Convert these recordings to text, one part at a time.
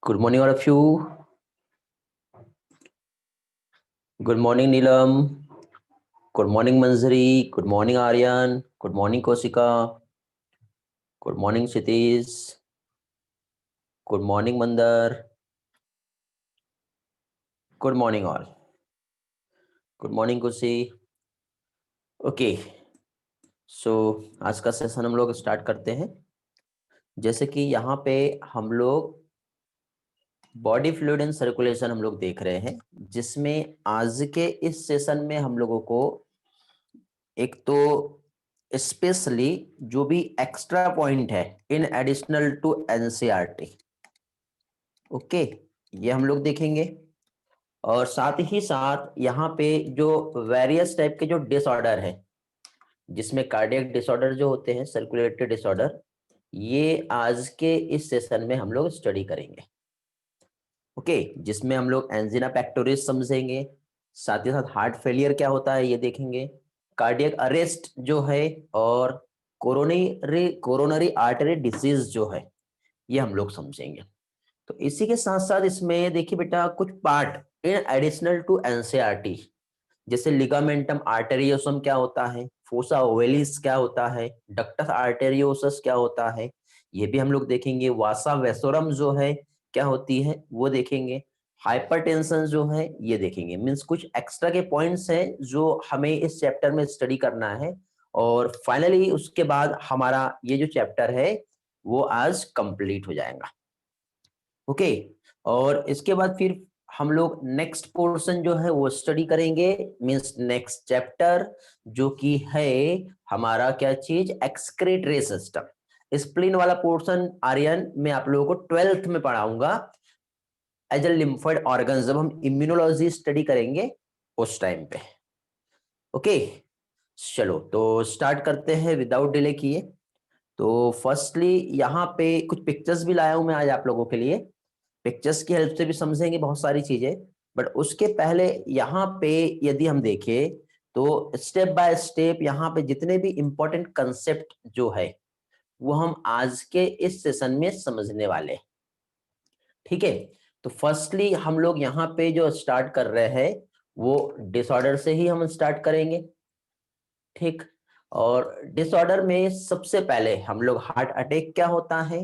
Good morning, all of you. Good morning, Neelam. Good morning, Manzari. Good morning, Aryan. Good morning, Kosika. Good morning, Sitish. Good morning, Mandar. Good morning, all. Good morning, Kusi. Okay so आज का session हम लोग start करते हैं। जैसे कि यहाँ पे हम लोग बॉडी फ्लूइड एंड सर्कुलेशन हम लोग देख रहे हैं, जिसमें आज के इस सेशन में हम लोगों को एक तो स्पेशली जो भी एक्स्ट्रा पॉइंट है in additional to NCERT, okay, ये हम लोग देखेंगे। और साथ ही साथ यहाँ पे जो वेरियस टाइप के जो डिसऑर्डर है, जिसमें कार्डियक डिसऑर्डर जो होते हैं, सर्कुलेटरी डिसऑर्डर, ये आज के इस सेशन में हम लोग स्टडी करेंगे। ओके, जिसमें हम लोग एंजिना पेक्टोरिस समझेंगे, साथ ही साथ हार्ट फेलियर क्या होता है ये देखेंगे, कार्डियक अरेस्ट जो है, और कोरोनरी आर्टरी डिसीज जो है ये हम लोग समझेंगे। तो इसी के साथ साथ इसमें देखिए बेटा कुछ part in additional to NCERT, जैसे लिगामेंटम आर्टेरियोसम क्या होता है, फोसा ओवेलिस क्या होता है, डक्टस आर्टेरियोसस क्या होता है, ये भी हम लोग देखेंगे। वासा वेसोरम जो है क्या होती है वो देखेंगे। हाइपरटेंशन जो है ये देखेंगे। मींस कुछ एक्स्ट्रा के पॉइंट्स हैं जो हमें इस चैप्टर में स्टडी करना है, और फाइनली उसके बाद हमारा ये जो चैप्टर है वो आज कंप्लीट हो जाएगा। ओके, और इसके बाद फिर हम लोग नेक्स्ट पोर्शन जो है वो स्टडी करेंगे, मींस नेक्स्ट चैप्टर, जो कि है हमारा क्या चीज, एक्सक्रीटरी सिस्टम। स्प्लीन वाला पोर्शन आर्यन में आप लोगों को 12th में पढ़ाऊंगा एज ए लिम्फोइड ऑर्गन, जब हम इम्यूनोलॉजी स्टडी करेंगे उस टाइम पे। ओके, चलो तो स्टार्ट करते हैं विदाउट डिले किए। तो फर्स्टली यहाँ पे कुछ पिक्चर्स भी लाया हूं मैं आज आप लोगों के लिए। पिक्चर्स की हेल्प से भी समझेंगे बहुत सारी चीजें, बट उसके पहले यहाँ पे यदि हम देखें तो स्टेप बाय स्टेप यहाँ पे जितने भी इंपॉर्टेंट कंसेप्ट जो है वो हम आज के इस सेशन में समझने वाले हैं। ठीक है, तो फर्स्टली हम लोग यहाँ पे जो स्टार्ट कर रहे हैं वो डिसऑर्डर से ही हम स्टार्ट करेंगे। ठीक, और डिसऑर्डर में सबसे पहले हम लोग हार्ट अटैक क्या होता है,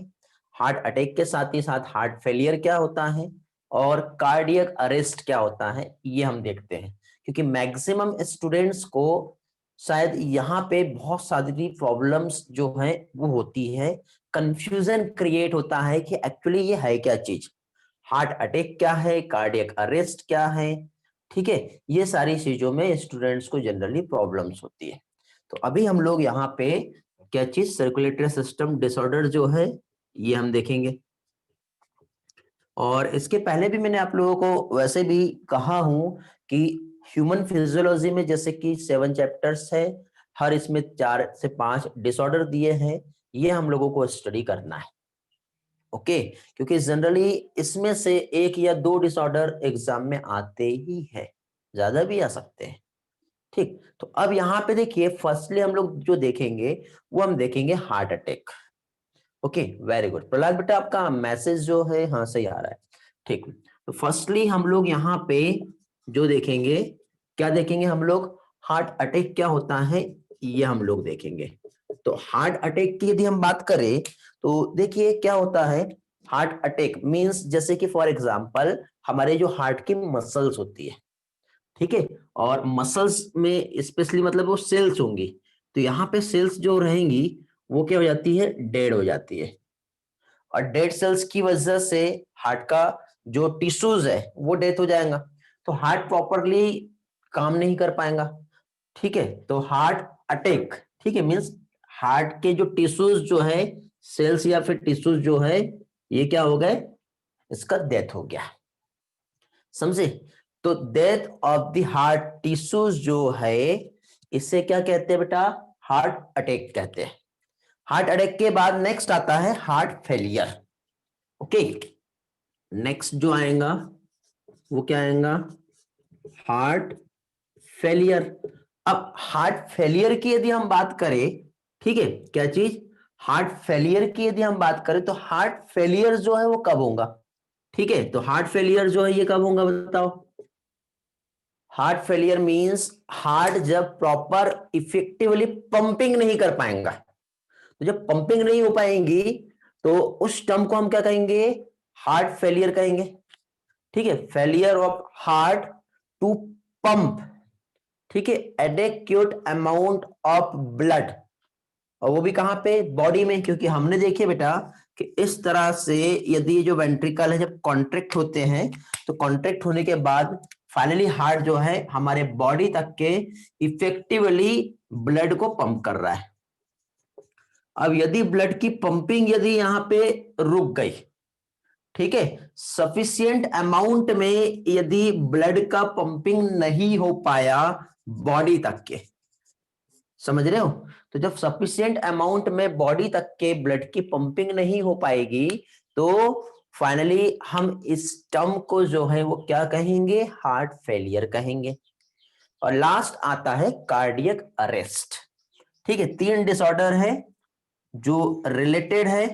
हार्ट अटैक के साथ ही साथ हार्ट फेलियर क्या होता है, और कार्डियक अरेस्ट क्या होता है ये हम देखते हैं। क्योंकि मैक्सिमम स्टूडेंट्स को शायद यहाँ पे बहुत सारी प्रॉब्लम्स जो हैं वो होती है, कंफ्यूजन क्रिएट होता है कि एक्चुअली ये है क्या चीज, हार्ट अटैक क्या है, कार्डियक अरेस्ट क्या है। ठीक है, ये सारी चीजों में स्टूडेंट्स को जनरली प्रॉब्लम्स होती है। तो अभी हम लोग यहाँ पे क्या चीज, सर्कुलेटरी सिस्टम डिसऑर्डर जो है ये हम देखेंगे। और इसके पहले भी मैंने आप लोगों को वैसे भी कहा हूं कि ह्यूमन फिजियोलॉजी में जैसे कि 7 चैप्टर्स है, हर इसमें 4 से 5 डिसऑर्डर दिए हैं, ये हम लोगों को स्टडी करना है। ओके, क्योंकि जनरली इसमें से 1 या 2 डिसऑर्डर एग्जाम में आते ही है, ज्यादा भी आ सकते हैं। ठीक, तो अब यहाँ पे देखिए फर्स्टली हम लोग जो देखेंगे वो हम देखेंगे heart attack. Okay, very good Prahlad बेटा, आपका मैसेज जो है हाँ सही आ रहा है। ठीक, तो फर्स्टली हम लोग यहाँ पे जो देखेंगे, क्या देखेंगे हम लोग, हार्ट अटैक क्या होता है ये हम लोग देखेंगे। तो हार्ट अटैक की यदि हम बात करें तो देखिए क्या होता है, हार्ट अटैक मींस जैसे कि फॉर एग्जांपल हमारे जो हार्ट की मसल्स होती है, ठीक है, और मसल्स में स्पेशली मतलब वो सेल्स होंगी, तो यहाँ पे सेल्स जो रहेंगी वो क्या हो जाती है, डेड हो जाती है। और डेड सेल्स की वजह से हार्ट का जो टिश्यूज है वो डेथ हो जाएगा, तो हार्ट प्रॉपरली काम नहीं कर पाएगा। ठीक है, तो हार्ट अटैक, ठीक है, मींस हार्ट के जो टिश्यूज जो है, सेल्स या फिर टिश्यूज जो है, ये क्या हो गए, इसका डेथ हो गया। समझे, तो death of the heart tissues जो है इसे क्या कहते हैं बेटा, हार्ट अटैक कहते हैं। हार्ट अटैक के बाद नेक्स्ट आता है हार्ट फेलियर। ओके, नेक्स्ट जो आएगा वो क्या आएगा, हार्ट फेलियर। अब हार्ट फेलियर की यदि हम बात करें, ठीक है, क्या चीज, हार्ट फेलियर की यदि हम बात करें तो हार्ट फेलियर जो है वो कब होगा, ठीक है, तो हार्ट फेलियर जो है ये कब होगा बताओ? हार्ट फेलियर मींस हार्ट जब प्रॉपर इफेक्टिवली पंपिंग नहीं कर पाएगा। तो जब पंपिंग नहीं हो पाएंगी तो उस टर्म को हम क्या कहेंगे? हार्ट फेलियर कहेंगे। ठीक है, failure of heart to pump, ठीक है, एडेक्यूट अमाउंट ऑफ ब्लड, और वो भी कहां पे? बॉडी में। क्योंकि हमने देखिए बेटा कि इस तरह से यदि जो वेंट्रिकल है जब कॉन्ट्रैक्ट होते हैं तो कॉन्ट्रैक्ट होने के बाद फाइनली हार्ट जो है हमारे बॉडी तक के इफेक्टिवली ब्लड को पंप कर रहा है। अब यदि ब्लड की पंपिंग यदि यहां पे रुक गई, ठीक है, सफिशियंट अमाउंट में यदि ब्लड का पंपिंग नहीं हो पाया बॉडी तक के, समझ रहे हो? तो जब सफिशिएंट अमाउंट में बॉडी तक के ब्लड की पंपिंग नहीं हो पाएगी तो फाइनली हम इस टर्म को जो है वो क्या कहेंगे? हार्ट फेलियर कहेंगे। और लास्ट आता है कार्डियक अरेस्ट। ठीक है, तीन डिसऑर्डर है जो रिलेटेड है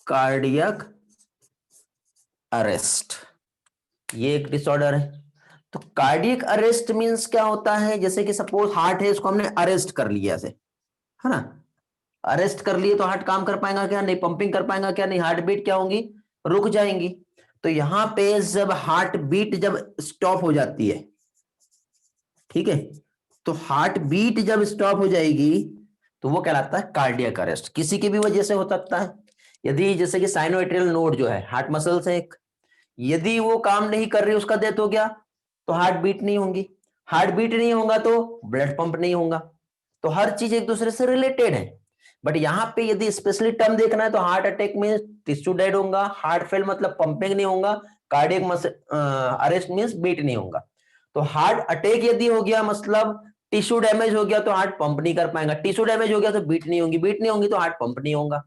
कार्डियक अरेस्ट, ये एक डिसऑर्डर है। तो कार्डियक अरेस्ट मींस क्या होता है? जैसे कि सपोज हार्ट है, इसको हमने अरेस्ट कर लिया से, है ना? अरेस्ट कर लिए तो हार्ट काम कर पाएगा क्या? नहीं। पंपिंग कर पाएगा क्या? नहीं। हार्ट बीट क्या होंगी? रुक जाएंगी। तो यहां पे जब हार्ट बीट जब स्टॉप हो जाती है, ठीक है, तो हार्ट बीट जब स्टॉप हो जाएगी तो वो कहलाता है कार्डियक अरेस्ट। किसी की भी वजह से हो सकता है। यदि जैसे कि साइनोएट्रियल नोड जो है हार्ट मसल से एक, यदि वो काम नहीं कर रही, उसका डेथ हो गया, तो हार्ट बीट नहीं होंगी। हार्ट बीट नहीं होगा तो ब्लड पंप नहीं होगा। तो हर चीज एक दूसरे से रिलेटेड है। बट यहां पे यदि स्पेशली टर्म देखना है तो हार्ट अटैक में टिश्यू डेड होगा, हार्ट फेल मतलब पंपिंग नहीं होगा, कार्डियक अरेस्ट मींस बीट नहीं होगा। तो हार्ट अटैक यदि हो गया मतलब टिश्यू डैमेज हो गया तो हार्ट पंप नहीं कर पाएगा, टिश्यू डैमेज हो गया तो बीट नहीं होगी, बीट नहीं होगी तो हार्ट पंप नहीं होगा,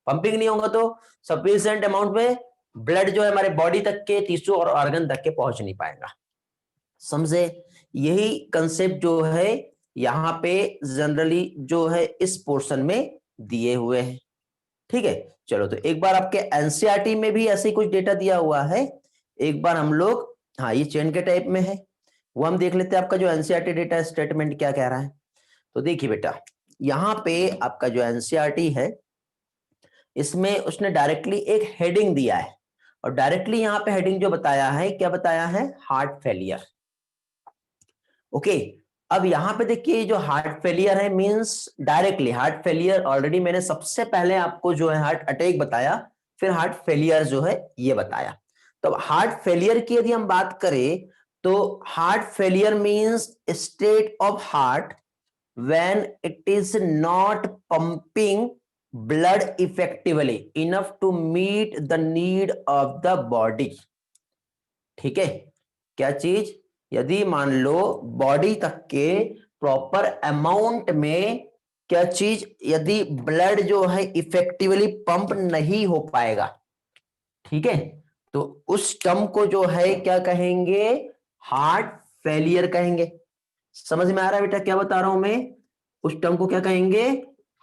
पंपिंग नहीं होगा तो सफिशिएंट अमाउंट में ब्लड जो है हमारे बॉडी तक के टिश्यू और ऑर्गन तक के पहुंच नहीं पाएगा। समझे? यही कंसेप्ट जो है यहाँ पे जनरली जो है इस पोर्शन में दिए हुए हैं। ठीक है, चलो तो एक बार आपके एनसीईआरटी में भी ऐसे कुछ डेटा दिया हुआ है। एक बार हम लोग, हाँ ये चेन के टाइप में है, वो हम देख लेते हैं आपका जो एनसीईआरटी डेटा स्टेटमेंट क्या कह रहा है। तो देखिए बेटा, यहाँ पे आपका जो एनसीईआरटी है इसमें उसने डायरेक्टली एक हेडिंग दिया है, और डायरेक्टली यहाँ पे हेडिंग जो बताया है, क्या बताया है? Heart failure. ओके, अब यहां पे देखिए जो हार्ट फेलियर है means directly heart failure, already मैंने सबसे पहले आपको जो है हार्ट अटैक बताया, फिर हार्ट फेलियर जो है ये बताया। तो हार्ट फेलियर की यदि हम बात करें तो heart failure means state of heart when it is not pumping blood effectively enough to meet the need of the body. ठीक है, क्या चीज? यदि मान लो बॉडी तक के प्रॉपर अमाउंट में क्या चीज, यदि ब्लड जो है इफेक्टिवली पंप नहीं हो पाएगा, ठीक है, तो उस टर्म को जो है क्या कहेंगे? हार्ट फेलियर कहेंगे। समझ में आ रहा है बेटा क्या बता रहा हूं मैं? उस टर्म को क्या कहेंगे?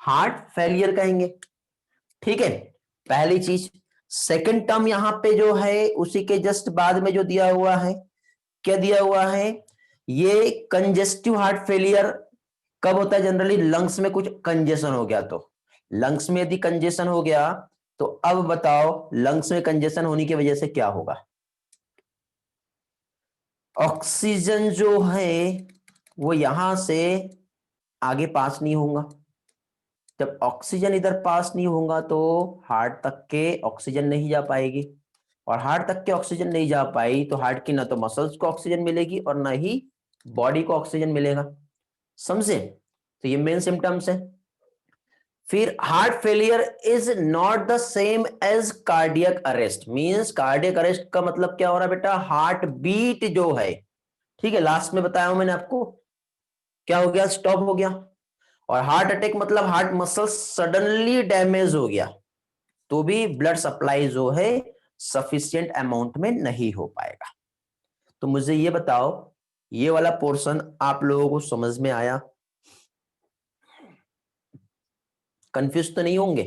हार्ट फेलियर कहेंगे। ठीक है, पहली चीज। सेकंड टर्म यहां पे जो है उसी के जस्ट बाद में जो दिया हुआ है, क्या दिया हुआ है? ये कंजेस्टिव हार्ट फेलियर कब होता है? जनरली लंग्स में कुछ कंजेशन हो गया तो। लंग्स में यदि कंजेशन हो गया तो अब बताओ लंग्स में कंजेशन होने की वजह से क्या होगा? ऑक्सीजन जो है वो यहां से आगे पास नहीं होगा। जब ऑक्सीजन इधर पास नहीं होगा तो हार्ट तक के ऑक्सीजन नहीं जा पाएगी, और हार्ट तक के ऑक्सीजन नहीं जा पाई तो हार्ट की ना तो मसल्स को ऑक्सीजन मिलेगी और ना ही बॉडी को ऑक्सीजन मिलेगा। समझे? तो ये मेन सिम्टम्स है। फिर heart failure is not the same as cardiac arrest. Means cardiac arrest का मतलब क्या हो रहा है बेटा? हार्ट बीट जो है, ठीक है, लास्ट में बताया हूं मैंने आपको, क्या हो गया? स्टॉप हो गया। और हार्ट अटैक मतलब हार्ट मसल सडनली डैमेज हो गया तो भी ब्लड सप्लाई जो है सफिशिएंट अमाउंट में नहीं हो पाएगा। तो मुझे ये बताओ, ये वाला पोर्शन आप लोगों को समझ में आया? कंफ्यूज तो नहीं होंगे?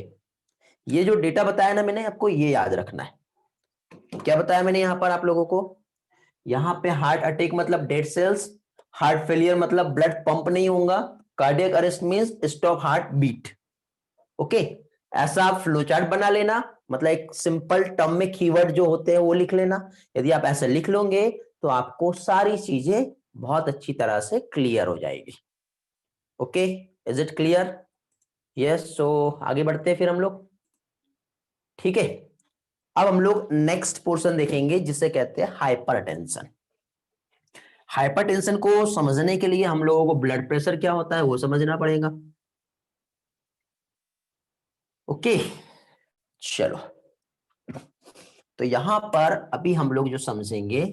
ये जो डेटा बताया ना मैंने, आपको ये याद रखना है। क्या बताया मैंने यहां पर आप लोगों को? यहां पे हार्ट अटैक मतलब डेड सेल्स, हार्ट फेलियर मतलब ब्लड पंप नहीं होगा, cardiac arrest means stop heart beat. Okay, ऐसा आप फ्लो चार्ट बना लेना, मतलब एक सिंपल टर्म में कीवर्ड जो होते हैं वो लिख लेना। यदि आप ऐसे लिख लोगे तो आपको सारी चीजें बहुत अच्छी तरह से क्लियर हो जाएगी। Okay, is it clear? Yes, so आगे बढ़ते हैं फिर हम लोग। ठीक है, अब हम लोग नेक्स्ट पोर्शन देखेंगे जिसे कहते हैं हाइपरटेंशन। हाइपरटेंशन को समझने के लिए हम लोगों को ब्लड प्रेशर क्या होता है वो समझना पड़ेगा। ओके, चलो, तो यहां पर अभी हम लोग जो समझेंगे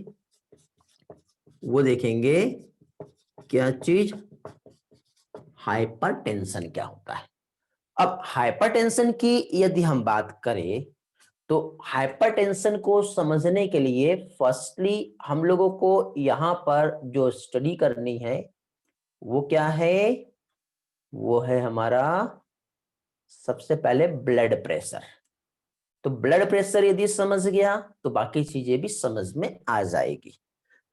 वो देखेंगे क्या चीज, हाइपरटेंशन क्या होता है। अब हाइपरटेंशन की यदि हम बात करें तो हाइपरटेंशन को समझने के लिए फर्स्टली हम लोगों को यहां पर जो स्टडी करनी है वो क्या है, वो है हमारा सबसे पहले ब्लड प्रेशर। तो ब्लड प्रेशर यदि समझ गया तो बाकी चीजें भी समझ में आ जाएगी।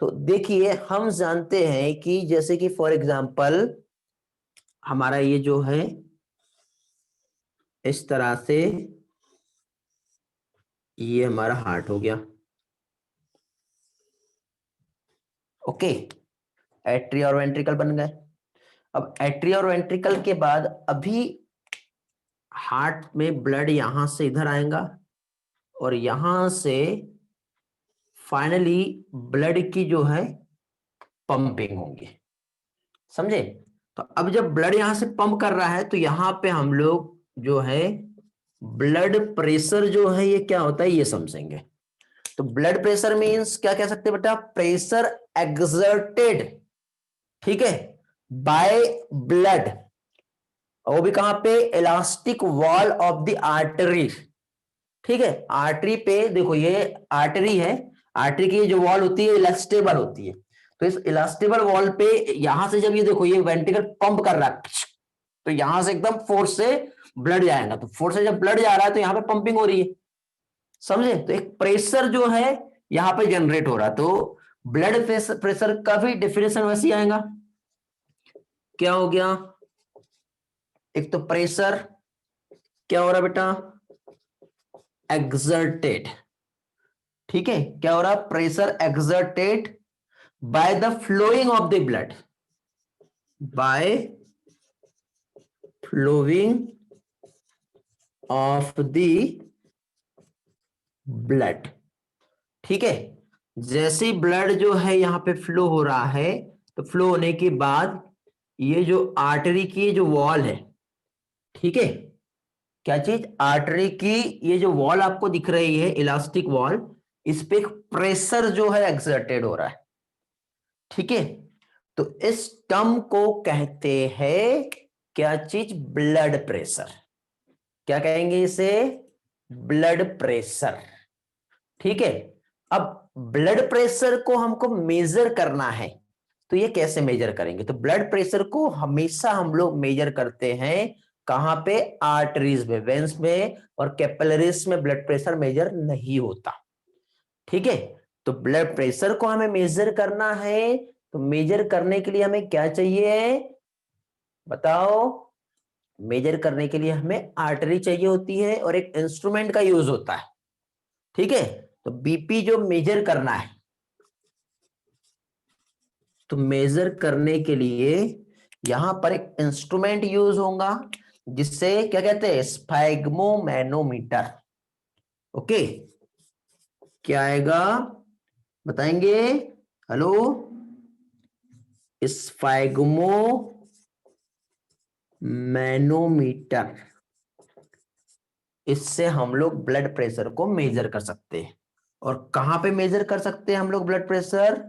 तो देखिए, हम जानते हैं कि जैसे कि फॉर एग्जांपल हमारा ये जो है इस तरह से, ये हमारा हार्ट हो गया। ओके, एट्रिया और वेंट्रिकल बन गए। अब एट्रिया और वेंट्रिकल के बाद अभी हार्ट में ब्लड यहां से इधर आएगा और यहां से फाइनली ब्लड की जो है पंपिंग होगी, समझे? तो अब जब ब्लड यहां से पंप कर रहा है तो यहां पे हम लोग जो है ब्लड प्रेशर जो है ये क्या होता है ये समझेंगे। तो ब्लड प्रेशर मींस क्या कह सकते हैं बेटा, प्रेशर एक्सर्टेड, ठीक है, बाय ब्लड, वो भी कहां पे, elastic wall of the artery. ठीक है, आर्टरी पे देखो, ये आर्टरी है, आर्टरी की जो वॉल होती है इलास्टेबल होती है। तो इस इलास्टेबल वॉल पे यहां से जब ये देखो ये वेंट्रिकल पंप कर रहा है, तो यहां से एकदम फोर्स से ब्लड जाएगा। तो फोर्स से जब ब्लड जा रहा है तो यहां पे पंपिंग हो रही है, समझे? तो एक प्रेशर जो है यहां पे जनरेट हो रहा है। तो ब्लड प्रेशर का भी डेफिनेशन वैसे ही आएगा। क्या हो गया, एक तो प्रेशर क्या हो रहा है बेटा, एक्सर्टेड, ठीक है, क्या हो रहा, pressure exerted by the flowing of the blood, by flowing of the blood. ठीक है, जैसे ब्लड जो है यहां पे फ्लो हो रहा है, तो फ्लो होने के बाद ये जो आर्टरी की जो वॉल है, ठीक है, क्या चीज, आर्टरी की ये जो वॉल आपको दिख रही है इलास्टिक वॉल, इस पे एक प्रेशर जो है एक्सर्टेड हो रहा है। ठीक है, तो इस टर्म को कहते हैं क्या चीज, ब्लड प्रेशर। क्या कहेंगे इसे, ब्लड प्रेशर। ठीक है, अब ब्लड प्रेशर को हमको मेजर करना है, तो ये कैसे मेजर करेंगे? तो ब्लड प्रेशर को हमेशा हम लोग मेजर करते हैं कहां पे, आर्टरीज में, वेंस में, और कैपिलरीज में ब्लड प्रेशर मेजर नहीं होता। ठीक है, तो ब्लड प्रेशर को हमें मेजर करना है, तो मेजर करने के लिए हमें क्या चाहिए बताओ? मेजर करने के लिए हमें आर्टरी चाहिए होती है और एक इंस्ट्रूमेंट का यूज होता है। ठीक है, तो बीपी जो मेजर करना है, तो मेजर करने के लिए यहां पर एक इंस्ट्रूमेंट यूज होगा जिससे क्या कहते हैं, स्फैग्मोमैनोमीटर। ओके, क्या आएगा बताएंगे? हेलो, स्फैग्मोमैनोमीटर, इससे हम लोग ब्लड प्रेशर को मेजर कर सकते हैं। और कहां पे मेजर कर सकते हैं हम लोग ब्लड प्रेशर?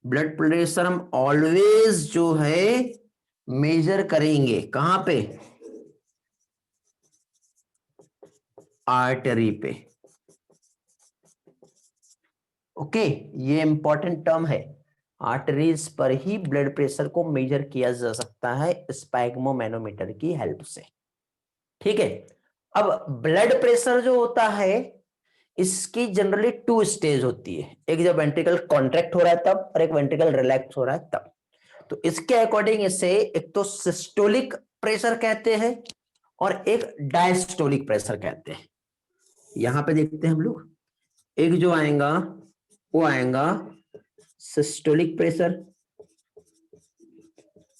ब्लड प्रेशर हम ऑलवेज जो है मेजर करेंगे कहां पे, आर्टरी पे। ओके, ये इंपॉर्टेंट टर्म है, आर्टरीज पर ही ब्लड प्रेशर को मेजर किया जा सकता है स्पैग्मोमैनोमीटर की हेल्प से। ठीक है, अब ब्लड प्रेशर जो होता है इसकी जनरली 2 स्टेज होती है, एक जब वेंट्रिकल कॉन्ट्रैक्ट हो रहा है तब, और एक वेंट्रिकल रिलैक्स हो रहा है तब। तो इसके अकॉर्डिंग इसे एक तो सिस्टोलिक प्रेशर कहते हैं और एक डायस्टोलिक प्रेशर कहते हैं। यहां पे देखते हैं हम लोग, एक जो आएगा वो आएगा सिस्टोलिक प्रेशर।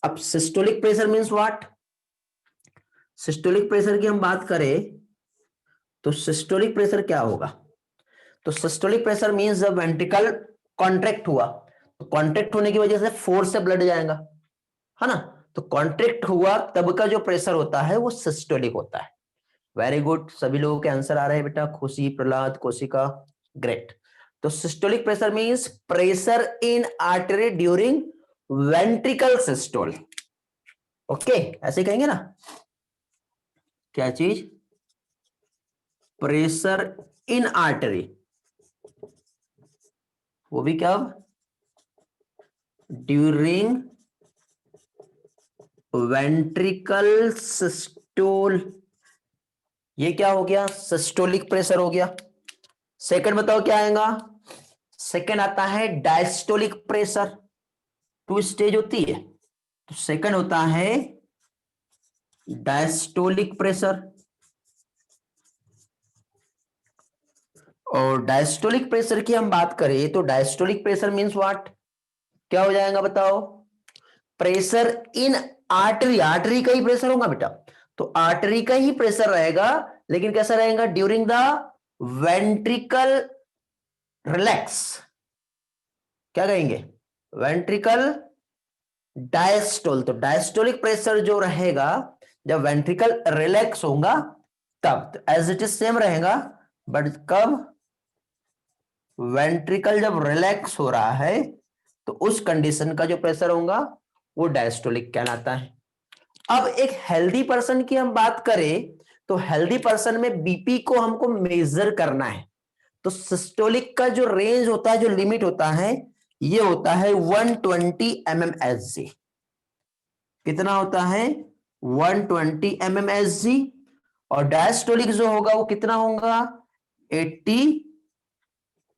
अब systolic pressure means what? Systolic pressure की हम बात करें तो सिस्टोलिक प्रेशर क्या होगा? तो सिस्टोलिक प्रेशर मींस जब वेंट्रिकल कॉन्ट्रैक्ट हुआ तो कॉन्ट्रैक्ट होने की वजह से फोर्स से ब्लड जाएगा, है ना? तो कॉन्ट्रैक्ट हुआ तब का जो प्रेशर होता है वो सिस्टोलिक होता है। वेरी गुड, सभी लोगों के आंसर आ रहे हैं बेटा, खुशी, प्रहलाद, कोशिका, ग्रेट। तो systolic pressure means pressure in artery during ventricle systole. Okay, ऐसे कहेंगे ना, क्या चीज? प्रेशर इन आर्टरी, वो भी कब? During ventricle systole. ये क्या हो गया? सिस्टोलिक प्रेशर हो गया। सेकंड बताओ क्या आएगा? सेकंड आता है डायस्टोलिक प्रेशर। 2 स्टेज होती है, तो सेकंड होता है डायस्टोलिक प्रेशर। और डायस्टोलिक प्रेशर की हम बात करें तो डायस्टोलिक प्रेशर मींस व्हाट? क्या हो जाएगा बताओ? प्रेशर इन आर्टरी, आर्टरी का ही प्रेशर होगा बेटा, तो आर्टरी का ही प्रेशर रहेगा, लेकिन कैसा रहेगा? During the ventricle relax. क्या कहेंगे? Ventricle diastole. तो डायस्टोलिक प्रेशर जो रहेगा जब वेंट्रिकल रिलैक्स होगा तब, एज इट इज सेम रहेगा, बट कब? वेंट्रिकल जब रिलैक्स हो रहा है तो उस कंडीशन का जो प्रेशर होगा वो डायस्टोलिक कहलाता है। अब एक हेल्दी पर्सन की हम बात करें तो हेल्दी पर्सन में बीपी को हमको मेजर करना है, तो सिस्टोलिक का जो रेंज होता है, जो लिमिट होता है, ये होता है 120 mmHg। कितना होता है? 120 mmHg। और डायस्टोलिक जो होगा वो कितना होगा? 80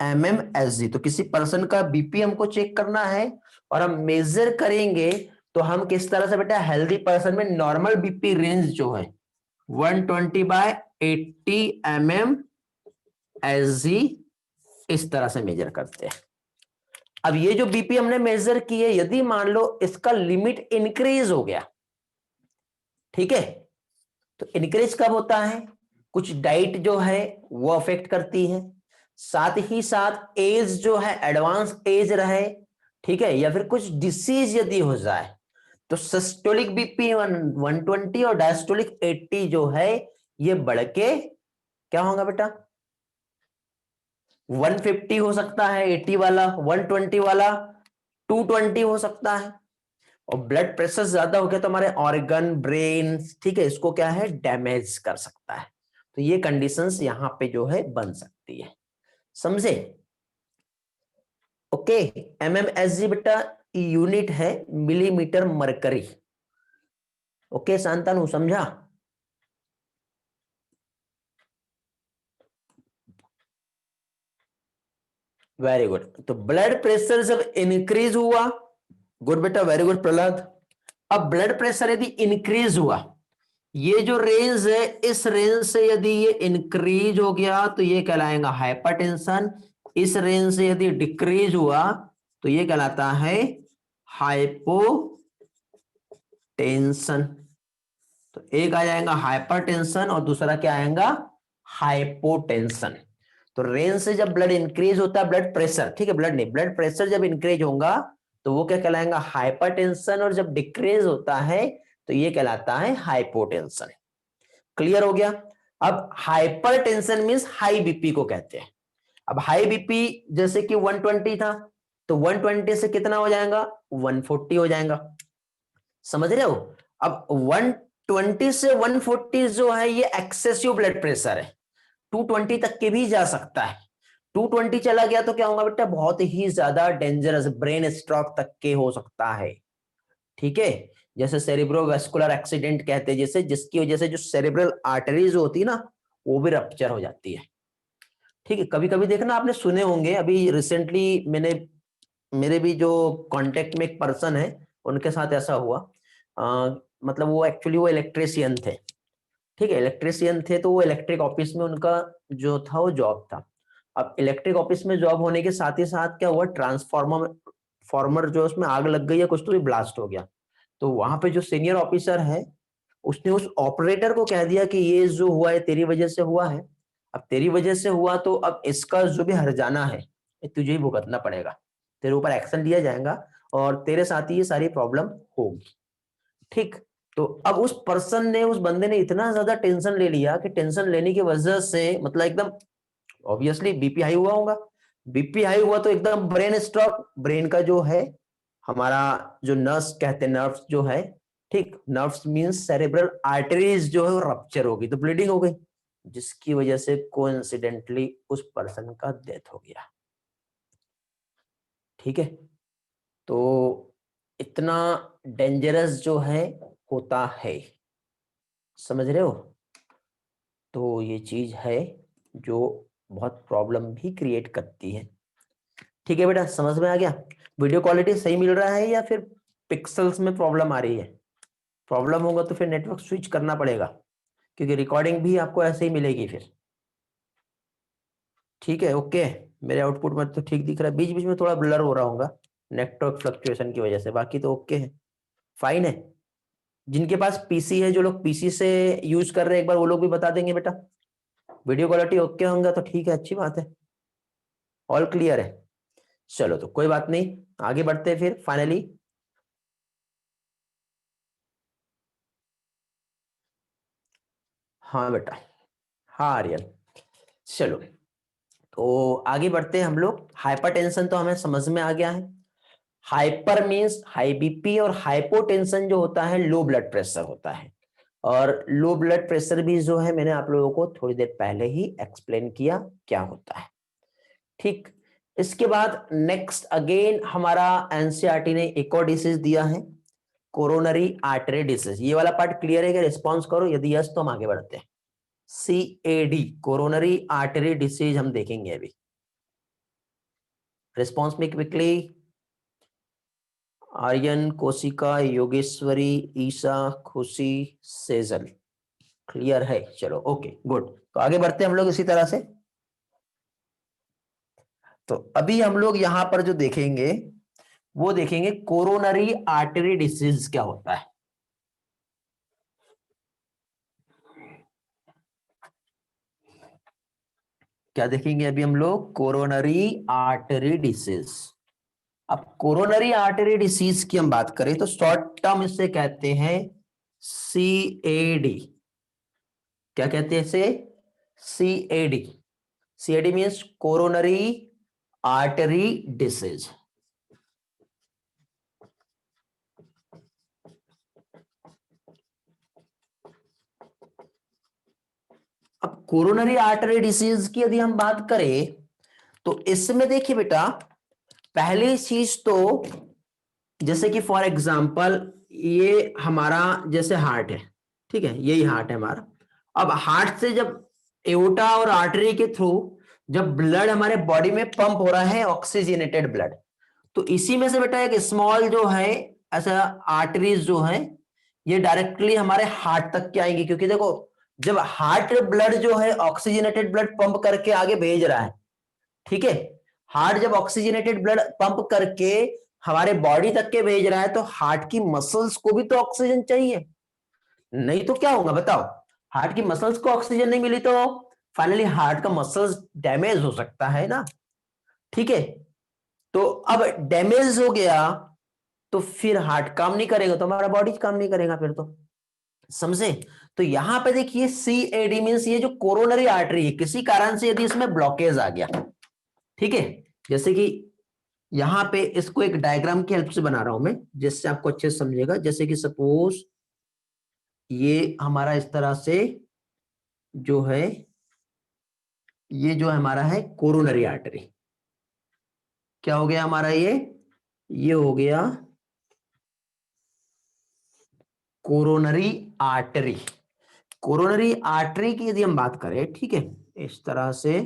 mmHg। तो किसी पर्सन का बीपी हमको चेक करना है और हम मेजर करेंगे तो हम किस तरह से बेटा? हेल्दी पर्सन में नॉर्मल बीपी रेंज जो है 120/80 mmHg, इस तरह से मेजर करते हैं। अब ये जो बीपी हमने मेजर की है, यदि मान लो इसका लिमिट इंक्रीज हो गया, ठीक है, तो इंक्रीज कब होता है? कुछ डाइट जो है वो अफेक्ट करती है, साथ ही साथ एज जो है एडवांस एज रहे, ठीक है, या फिर कुछ डिसीज यदि हो जाए तो सिस्टोलिक बीपी 120 और डायस्टोलिक 80 जो है ये बढ़ के क्या होगा बेटा? 150 हो सकता है 80 वाला, 120 वाला 220 हो सकता है। और ब्लड प्रेशर ज्यादा हो गया तो हमारे ऑर्गन, ब्रेन, ठीक है, इसको क्या है? डैमेज कर सकता है। तो ये कंडीशंस यहां पे जो है बन सकती है, समझे? ओके, mmHg बेटा यूनिट है मिलीमीटर मरकरी। ओके शांतनु, समझा? Very good. तो ब्लड प्रेशर जब इंक्रीज हुआ, गुड बेटा, वेरी गुड प्रहलाद। अब ब्लड प्रेशर यदि इंक्रीज हुआ, ये जो रेंज है इस रेंज से यदि ये इंक्रीज हो गया तो ये कहलाएगा हाइपरटेंशन। इस रेंज से यदि डिक्रीज हुआ तो ये कहलाता है हाइपोटेंशन। तो एक आ जाएगा हाइपरटेंशन और दूसरा क्या आएगा? हाइपोटेंशन। तो रेंज से जब ब्लड इंक्रीज होता है, ब्लड प्रेशर, ठीक है, ब्लड नहीं, ब्लड प्रेशर जब इंक्रीज होगा तो वो क्या कहलाएगा? हाइपरटेंशन। और जब डिक्रीज होता है तो ये कहलाता है हाइपोटेंशन। क्लियर हो गया? अब हाइपरटेंशन मींस हाई बीपी को कहते हैं। अब हाई बीपी जैसे कि 120 था तो 120 से कितना हो जाएगा? 140 हो जाएगा। समझ रहे हो? अब 120 से 140 जो है ये एक्सेसिव ब्लड प्रेशर है, 220 तक के भी जा सकता है। 220 चला गया तो क्या होगा बेटा? बहुत ही ज्यादा डेंजरस, ब्रेन स्ट्रोक तक के हो सकता है, ठीक है। जैसे सेरिब्रोवास्कुलर एक्सीडेंट कहते हैं, जैसे जिसकी वजह से जो सेरिब्रल आर्टरीज होती है ना, वो भी रप्चर हो जाती है। ठीक है, कभी कभी देखना आपने सुने होंगे, अभी रिसेंटली मैंने, मेरे भी जो कांटेक्ट में एक पर्सन है, उनके साथ ऐसा हुआ। मतलब वो एक्चुअली वो इलेक्ट्रिशियन थे। ठीक है, इलेक्ट्रिशियन थे, तो वो इलेक्ट्रिक ऑफिस में उनका जो था वो जॉब था। अब इलेक्ट्रिक ऑफिस में जॉब होने के साथ ही साथ क्या हुआ, ट्रांसफार्मर फॉर्मर जो उसमें आग लग गई या कुछ तो भी ब्लास्ट हो गया। तो वहां पे जो सीनियर ऑफिसर है, उसने उस ऑपरेटर को कह दिया कि ये जो हुआ है तेरी वजह से हुआ है। अब तेरी वजह से हुआ तो अब इसका जो भी हर्जाना है ये तुझे ही भुगतना पड़ेगा, तेरे ऊपर एक्शन लिया जाएगा और तेरे साथ ही ये सारी प्रॉब्लम होगी। ठीक। तो अब उस पर्सन ने, उस बंदे ने इतना ज्यादा टेंशन ले लिया कि टेंशन लेने की वजह से मतलब एकदम ऑब्वियसली बीपी हाई हुआ होगा। बीपी हाई हुआ तो एकदम ब्रेन स्ट्रोक, ब्रेन का जो है हमारा जो नर्व्स कहते हैं, नर्व्स जो है, ठीक, नर्व्स मींस सेरेब्रल आर्टरीज जो है वो रप्चर हो गई, तो ब्लीडिंग हो गई, जिसकी वजह से कोइंसिडेंटली उस पर्सन का डेथ हो गया। ठीक है, तो इतना डेंजरस जो है होता है, समझ रहे हो। तो ये चीज है जो बहुत प्रॉब्लम भी क्रिएट करती है। ठीक है बेटा, समझ में आ गया। वीडियो क्वालिटी सही मिल रहा है या फिर पिक्सल्स में प्रॉब्लम आ रही है? प्रॉब्लम होगा तो फिर नेटवर्क स्विच करना पड़ेगा, क्योंकि रिकॉर्डिंग भी आपको ऐसे ही मिलेगी फिर। ठीक है, ओके। मेरे आउटपुट में तो ठीक दिख रहा है, बीच बीच में थोड़ा ब्लर हो रहा होगा नेटवर्क फ्लक्चुएशन की वजह से, बाकी तो ओके है, फाइन है। जिनके पास पीसी है, जो लोग पीसी से यूज कर रहे हैं, एक बार वो लोग भी बता देंगे बेटा। वीडियो क्वालिटी ओके होंगे तो ठीक है, अच्छी बात है, ऑल क्लियर है। चलो तो कोई बात नहीं, आगे बढ़ते हैं फिर फाइनली। हाँ बेटा, हाँ आर्यन। चलो तो आगे बढ़ते हैं हम लोग। हाइपरटेंशन तो हमें समझ में आ गया है। हाइपर मींस हाई बीपी, और हाइपोटेंशन जो होता है लो ब्लड प्रेशर होता है। और लो ब्लड प्रेशर भी जो है मैंने आप लोगों को थोड़ी देर पहले ही एक्सप्लेन किया क्या होता है। ठीक। इसके बाद नेक्स्ट अगेन हमारा एनसीईआरटी ने एक और डिसीज दिया है, कोरोनरी आर्टरी डिसीज। ये वाला पार्ट क्लियर है क्या? रिस्पॉन्स करो, यदि यस तो हम आगे बढ़ते हैं। CAD, कोरोनरी आर्टरी डिसीज हम देखेंगे अभी। रिस्पॉन्स में क्विकली। आर्यन, कोशिका, योगेश्वरी, ईशा, खुशी, सेजल, क्लियर है? चलो ओके गुड, तो आगे बढ़ते हैं हम लोग इसी तरह से। तो अभी हम लोग यहां पर जो देखेंगे वो देखेंगे कोरोनरी आर्टरी डिसीज क्या होता है। क्या देखेंगे अभी हम लोग? Coronary artery disease. अब कोरोनरी आर्टरी डिसीज की हम बात करें तो शॉर्ट टर्म इससे कहते हैं CAD। क्या कहते हैं इसे? CAD। CAD means coronary artery disease. अब कोरोनरी आर्टरी डिसीज की यदि हम बात करें तो इसमें देखिए बेटा, पहली चीज तो जैसे कि फॉर एग्जांपल ये हमारा जैसे हार्ट है, ठीक है, यही हार्ट है हमारा। अब हार्ट से जब एओर्टा और आर्टरी के थ्रू जब ब्लड हमारे बॉडी में पंप हो रहा है, ऑक्सीजनेटेड ब्लड, तो इसी में से बेटा एक स्मॉल जो है ऐसा आर्टरीज जो है ये डायरेक्टली हमारे हार्ट तक के आएंगी, क्योंकि देखो जब हार्ट ब्लड जो है ऑक्सीजनेटेड ब्लड पंप करके आगे भेज रहा है, ठीक है, हार्ट जब ऑक्सीजनेटेड ब्लड पंप करके हमारे बॉडी तक के भेज रहा है तो हार्ट की मसल्स को भी तो ऑक्सीजन चाहिए, नहीं तो क्या होगा बताओ? हार्ट की मसल्स को ऑक्सीजन नहीं मिली तो फाइनली हार्ट का मसल्स डैमेज हो सकता है ना। ठीक है, तो अब डैमेज हो गया तो फिर हार्ट काम नहीं करेगा तो हमारा बॉडी काम नहीं करेगा फिर तो, समझे। तो यहां पे देखिए CAD मींस ये जो कोरोनरी आर्टरी है किसी कारण से यदि इसमें ब्लॉकेज आ गया, ठीक है, जैसे कि यहां पे इसको एक डायग्राम की हेल्प से बना रहा हूं मैं जिससे आपको अच्छे से समझेगा। जैसे कि सपोज ये हमारा इस तरह से जो है, ये जो हमारा है कोरोनरी आर्टरी, क्या हो गया हमारा ये हो गया कोरोनरी आर्टरी। कोरोनरी आर्टरी की यदि हम बात करें, ठीक है, इस तरह से,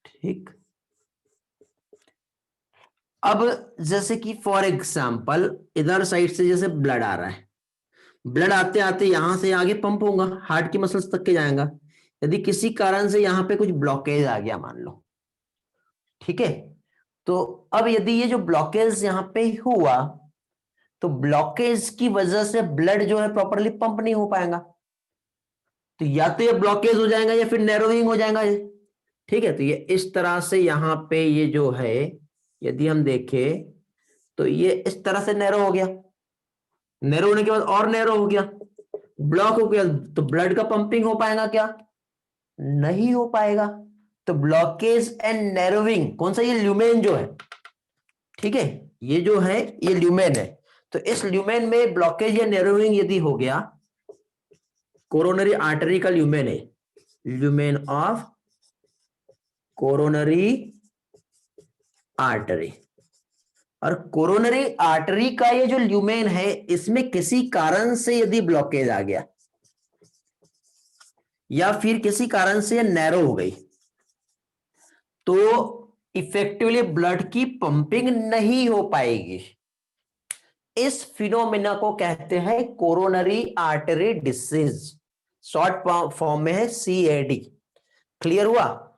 ठीक। अब जैसे कि फॉर एग्जांपल इधर साइड से जैसे ब्लड आ रहा है, ब्लड आते आते यहां से आगे पंप होगा, हार्ट की मसल्स तक के जाएगा। यदि किसी कारण से यहां पे कुछ ब्लॉकेज आ गया मान लो, ठीक है, तो अब यदि ये जो ब्लॉकेज यहां पे हुआ, तो ब्लॉकेज की वजह से ब्लड जो है प्रॉपरली पंप नहीं हो पाएगा, तो या तो ये ब्लॉकेज हो जाएगा या फिर नैरोइंग हो जाएगा ये, ठीक है। तो ये इस तरह से यहां पे ये जो है, यदि हम देखें तो ये इस तरह से नैरो हो गया, नैरो होने के बाद और नैरो हो गया, ब्लॉक हो गया, तो ब्लड का पंपिंग हो पाएगा क्या? नहीं हो पाएगा। तो ब्लॉकेज एंड नैरोविंग, कौन सा, ये ल्यूमेन जो है, ठीक है, ये जो है ये ल्यूमेन है, तो इस ल्यूमेन में ब्लॉकेज या नैरोविंग यदि हो गया, कोरोनरी आर्टरी का ल्यूमेन है, ल्यूमेन ऑफ कोरोनरी आर्टरी, और कोरोनरी आर्टरी का ये जो ल्यूमेन है, इसमें किसी कारण से यदि ब्लॉकेज आ गया या फिर किसी कारण से ये नैरो हो गई, तो इफेक्टिवली ब्लड की पंपिंग नहीं हो पाएगी। इस फिनोमिना को कहते हैं coronary artery disease, short form में है CAD। क्लियर हुआ?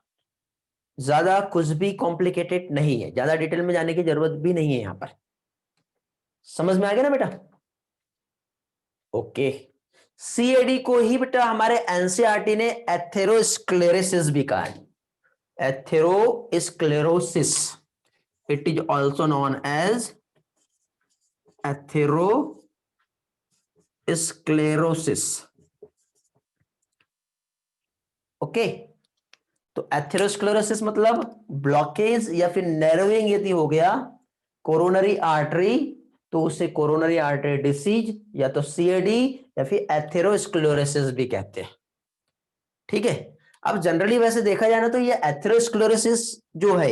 ज्यादा कुछ भी कॉम्प्लिकेटेड नहीं है, ज्यादा डिटेल में जाने की जरूरत भी नहीं है, यहां पर समझ में आ गया ना बेटा? ओके। CAD को ही बेटा हमारे NCERT ने एथेरोस्क्लेरोसिस भी कहा है, atherosclerosis, it is also known as atherosclerosis. Okay, तो एथेरोस्क्लेरोसिस मतलब ब्लॉकेज या फिर नैरोइंग यदि हो गया कोरोनरी आर्टरी, तो उसे कोरोनरी आर्टरी डिसीज या तो CAD या फिर एथेरोस्क्लेरोसिस भी कहते हैं, ठीक है। अब जनरली वैसे देखा जाए ना, तो ये एथेरोस्क्लेरोसिस जो है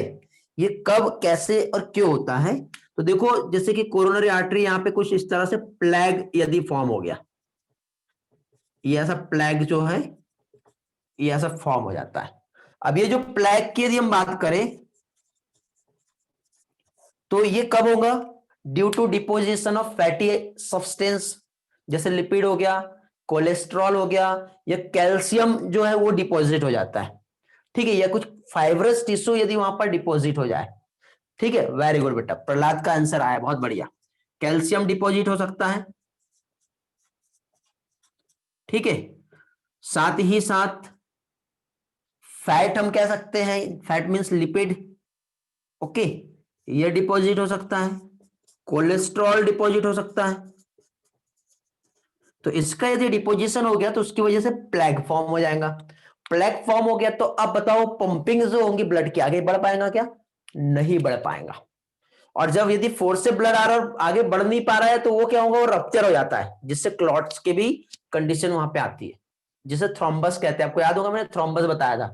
ये कब, कैसे और क्यों होता है, तो देखो जैसे कि कोरोनरी आर्टरी यहां पे कुछ इस तरह से प्लैग यदि फॉर्म हो गया, ये ऐसा प्लैग जो है ये ऐसा फॉर्म हो जाता है। अब ये जो प्लैग की यदि हम बात करें, तो ये कब होगा? Due to deposition of fatty substance, जैसे लिपिड हो गया, कोलेस्ट्रॉल हो गया, या कैल्शियम जो है वो डिपॉजिट हो जाता है, ठीक है, या कुछ फाइब्रस टिश्यू यदि वहां पर डिपॉजिट हो जाए, ठीक है। वेरी गुड बेटा, प्रहलाद का आंसर आया, बहुत बढ़िया। कैल्शियम डिपॉजिट हो सकता है, ठीक है, साथ ही साथ फैट हम कह सकते हैं, फैट मींस लिपिड, ओके, ये डिपॉजिट हो सकता है, कोलेस्ट्रॉल डिपॉजिट हो सकता है। तो इसका यदि डिपोजिशन हो गया तो उसकी वजह से प्लैग फॉर्म हो जाएगा, प्लैग फॉर्म हो गया तो अब बताओ पंपिंग जो होंगी ब्लड की आगे बढ़ पाएगा क्या? नहीं बढ़ पाएगा। और जब यदि फोर्स से ब्लड आ रहा है और आगे बढ़ नहीं पा रहा है, तो वो क्या होगा, वो रप्चर हो जाता है, जिससे क्लॉट्स की भी कंडीशन वहां पे आती है, जिसे थ्रोम्बस कहते हैं। आपको याद होगा मैंने थ्रोम्बस बताया था,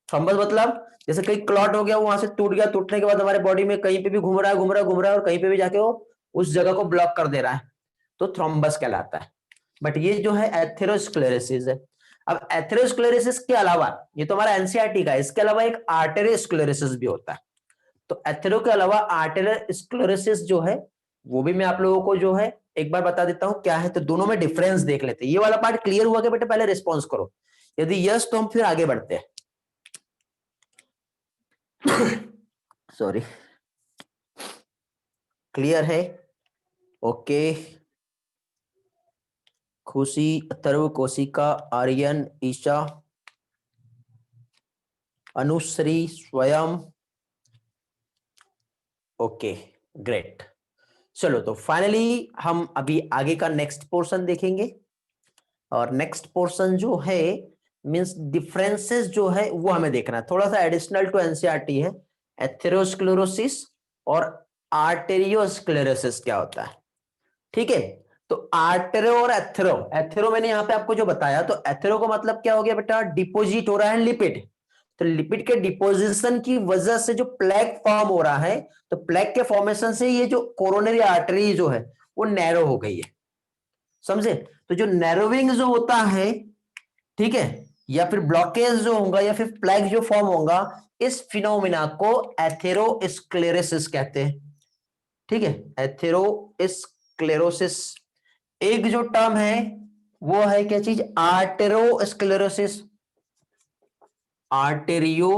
थ्रोम्बस मतलब जैसे कहीं क्लॉट हो गया, वो वहां से टूट गया, टूटने के बाद हमारे बॉडी में कहीं पे भी घूम रहा है, घूम रहा है, घूम रहा है, और कहीं पे भी जाके वो उस जगह को ब्लॉक कर दे रहा है, तो थ्रोम्बस कहलाता है। बट ये जो है एथेरोस्क्लेरोसिस है। अब एथेरोस्क्लेरोसिस के अलावा, ये तो हमारा एनसीईआरटी का है, इसके अलावा एक आर्टेरियोस्क्लेरोसिस भी होता है। तो एथेरो के अलावा आर्टेरियोस्क्लेरोसिस जो है वो भी मैं आप लोगों को जो है एक बार बता देता हूं क्या है, तो दोनों में डिफरेंस देख लेते हैं। ये वाला पार्ट क्लियर हुआ क्या बेटा? पहले रिस्पॉन्स करो, यदि यस तो हम फिर आगे बढ़ते हैं। सॉरी, क्लियर है? ओके। खुशी, अथर्व, कोशिका, आर्यन, ईशा, अनुश्री, स्वयं, ओके, ग्रेट। चलो तो फाइनली हम अभी आगे का नेक्स्ट पोर्शन देखेंगे, और नेक्स्ट पोर्शन जो है मींस डिफरेंसेस जो है वो हमें देखना है, थोड़ा सा एडिशनल टू एनसीईआरटी है। एथेरोस्क्लेरोसिस और आर्टेरियोस्क्लेरोसिस क्या होता है, ठीक है। तो आर्टेरो और एथेरो, एथेरो मैंने यहां पे आपको जो बताया, तो एथेरो का मतलब क्या हो गया बेटा? डिपोजिट हो रहा है लिपिड, तो लिपिड के डिपोजिशन की वजह से जो प्लेग फॉर्म हो रहा है, तो प्लेग के फॉर्मेशन से ये जो कोरोनरी आर्टरी जो है वो नैरो हो गई है, समझे? तो जो नैरोविंग जो होता है, ठीक है, या फिर ब्लॉकेज जो होगा या फिर प्लैग जो फॉर्म होगा, इस फिनोमिना को एथेरोस्क्लेरोसिस कहते हैं। ठीक है, एथेरोस्क्लेरोसिस। एक जो टर्म है वो है क्या चीज, आर्टेरोस्क्लेरोसिस। आर्टेरियो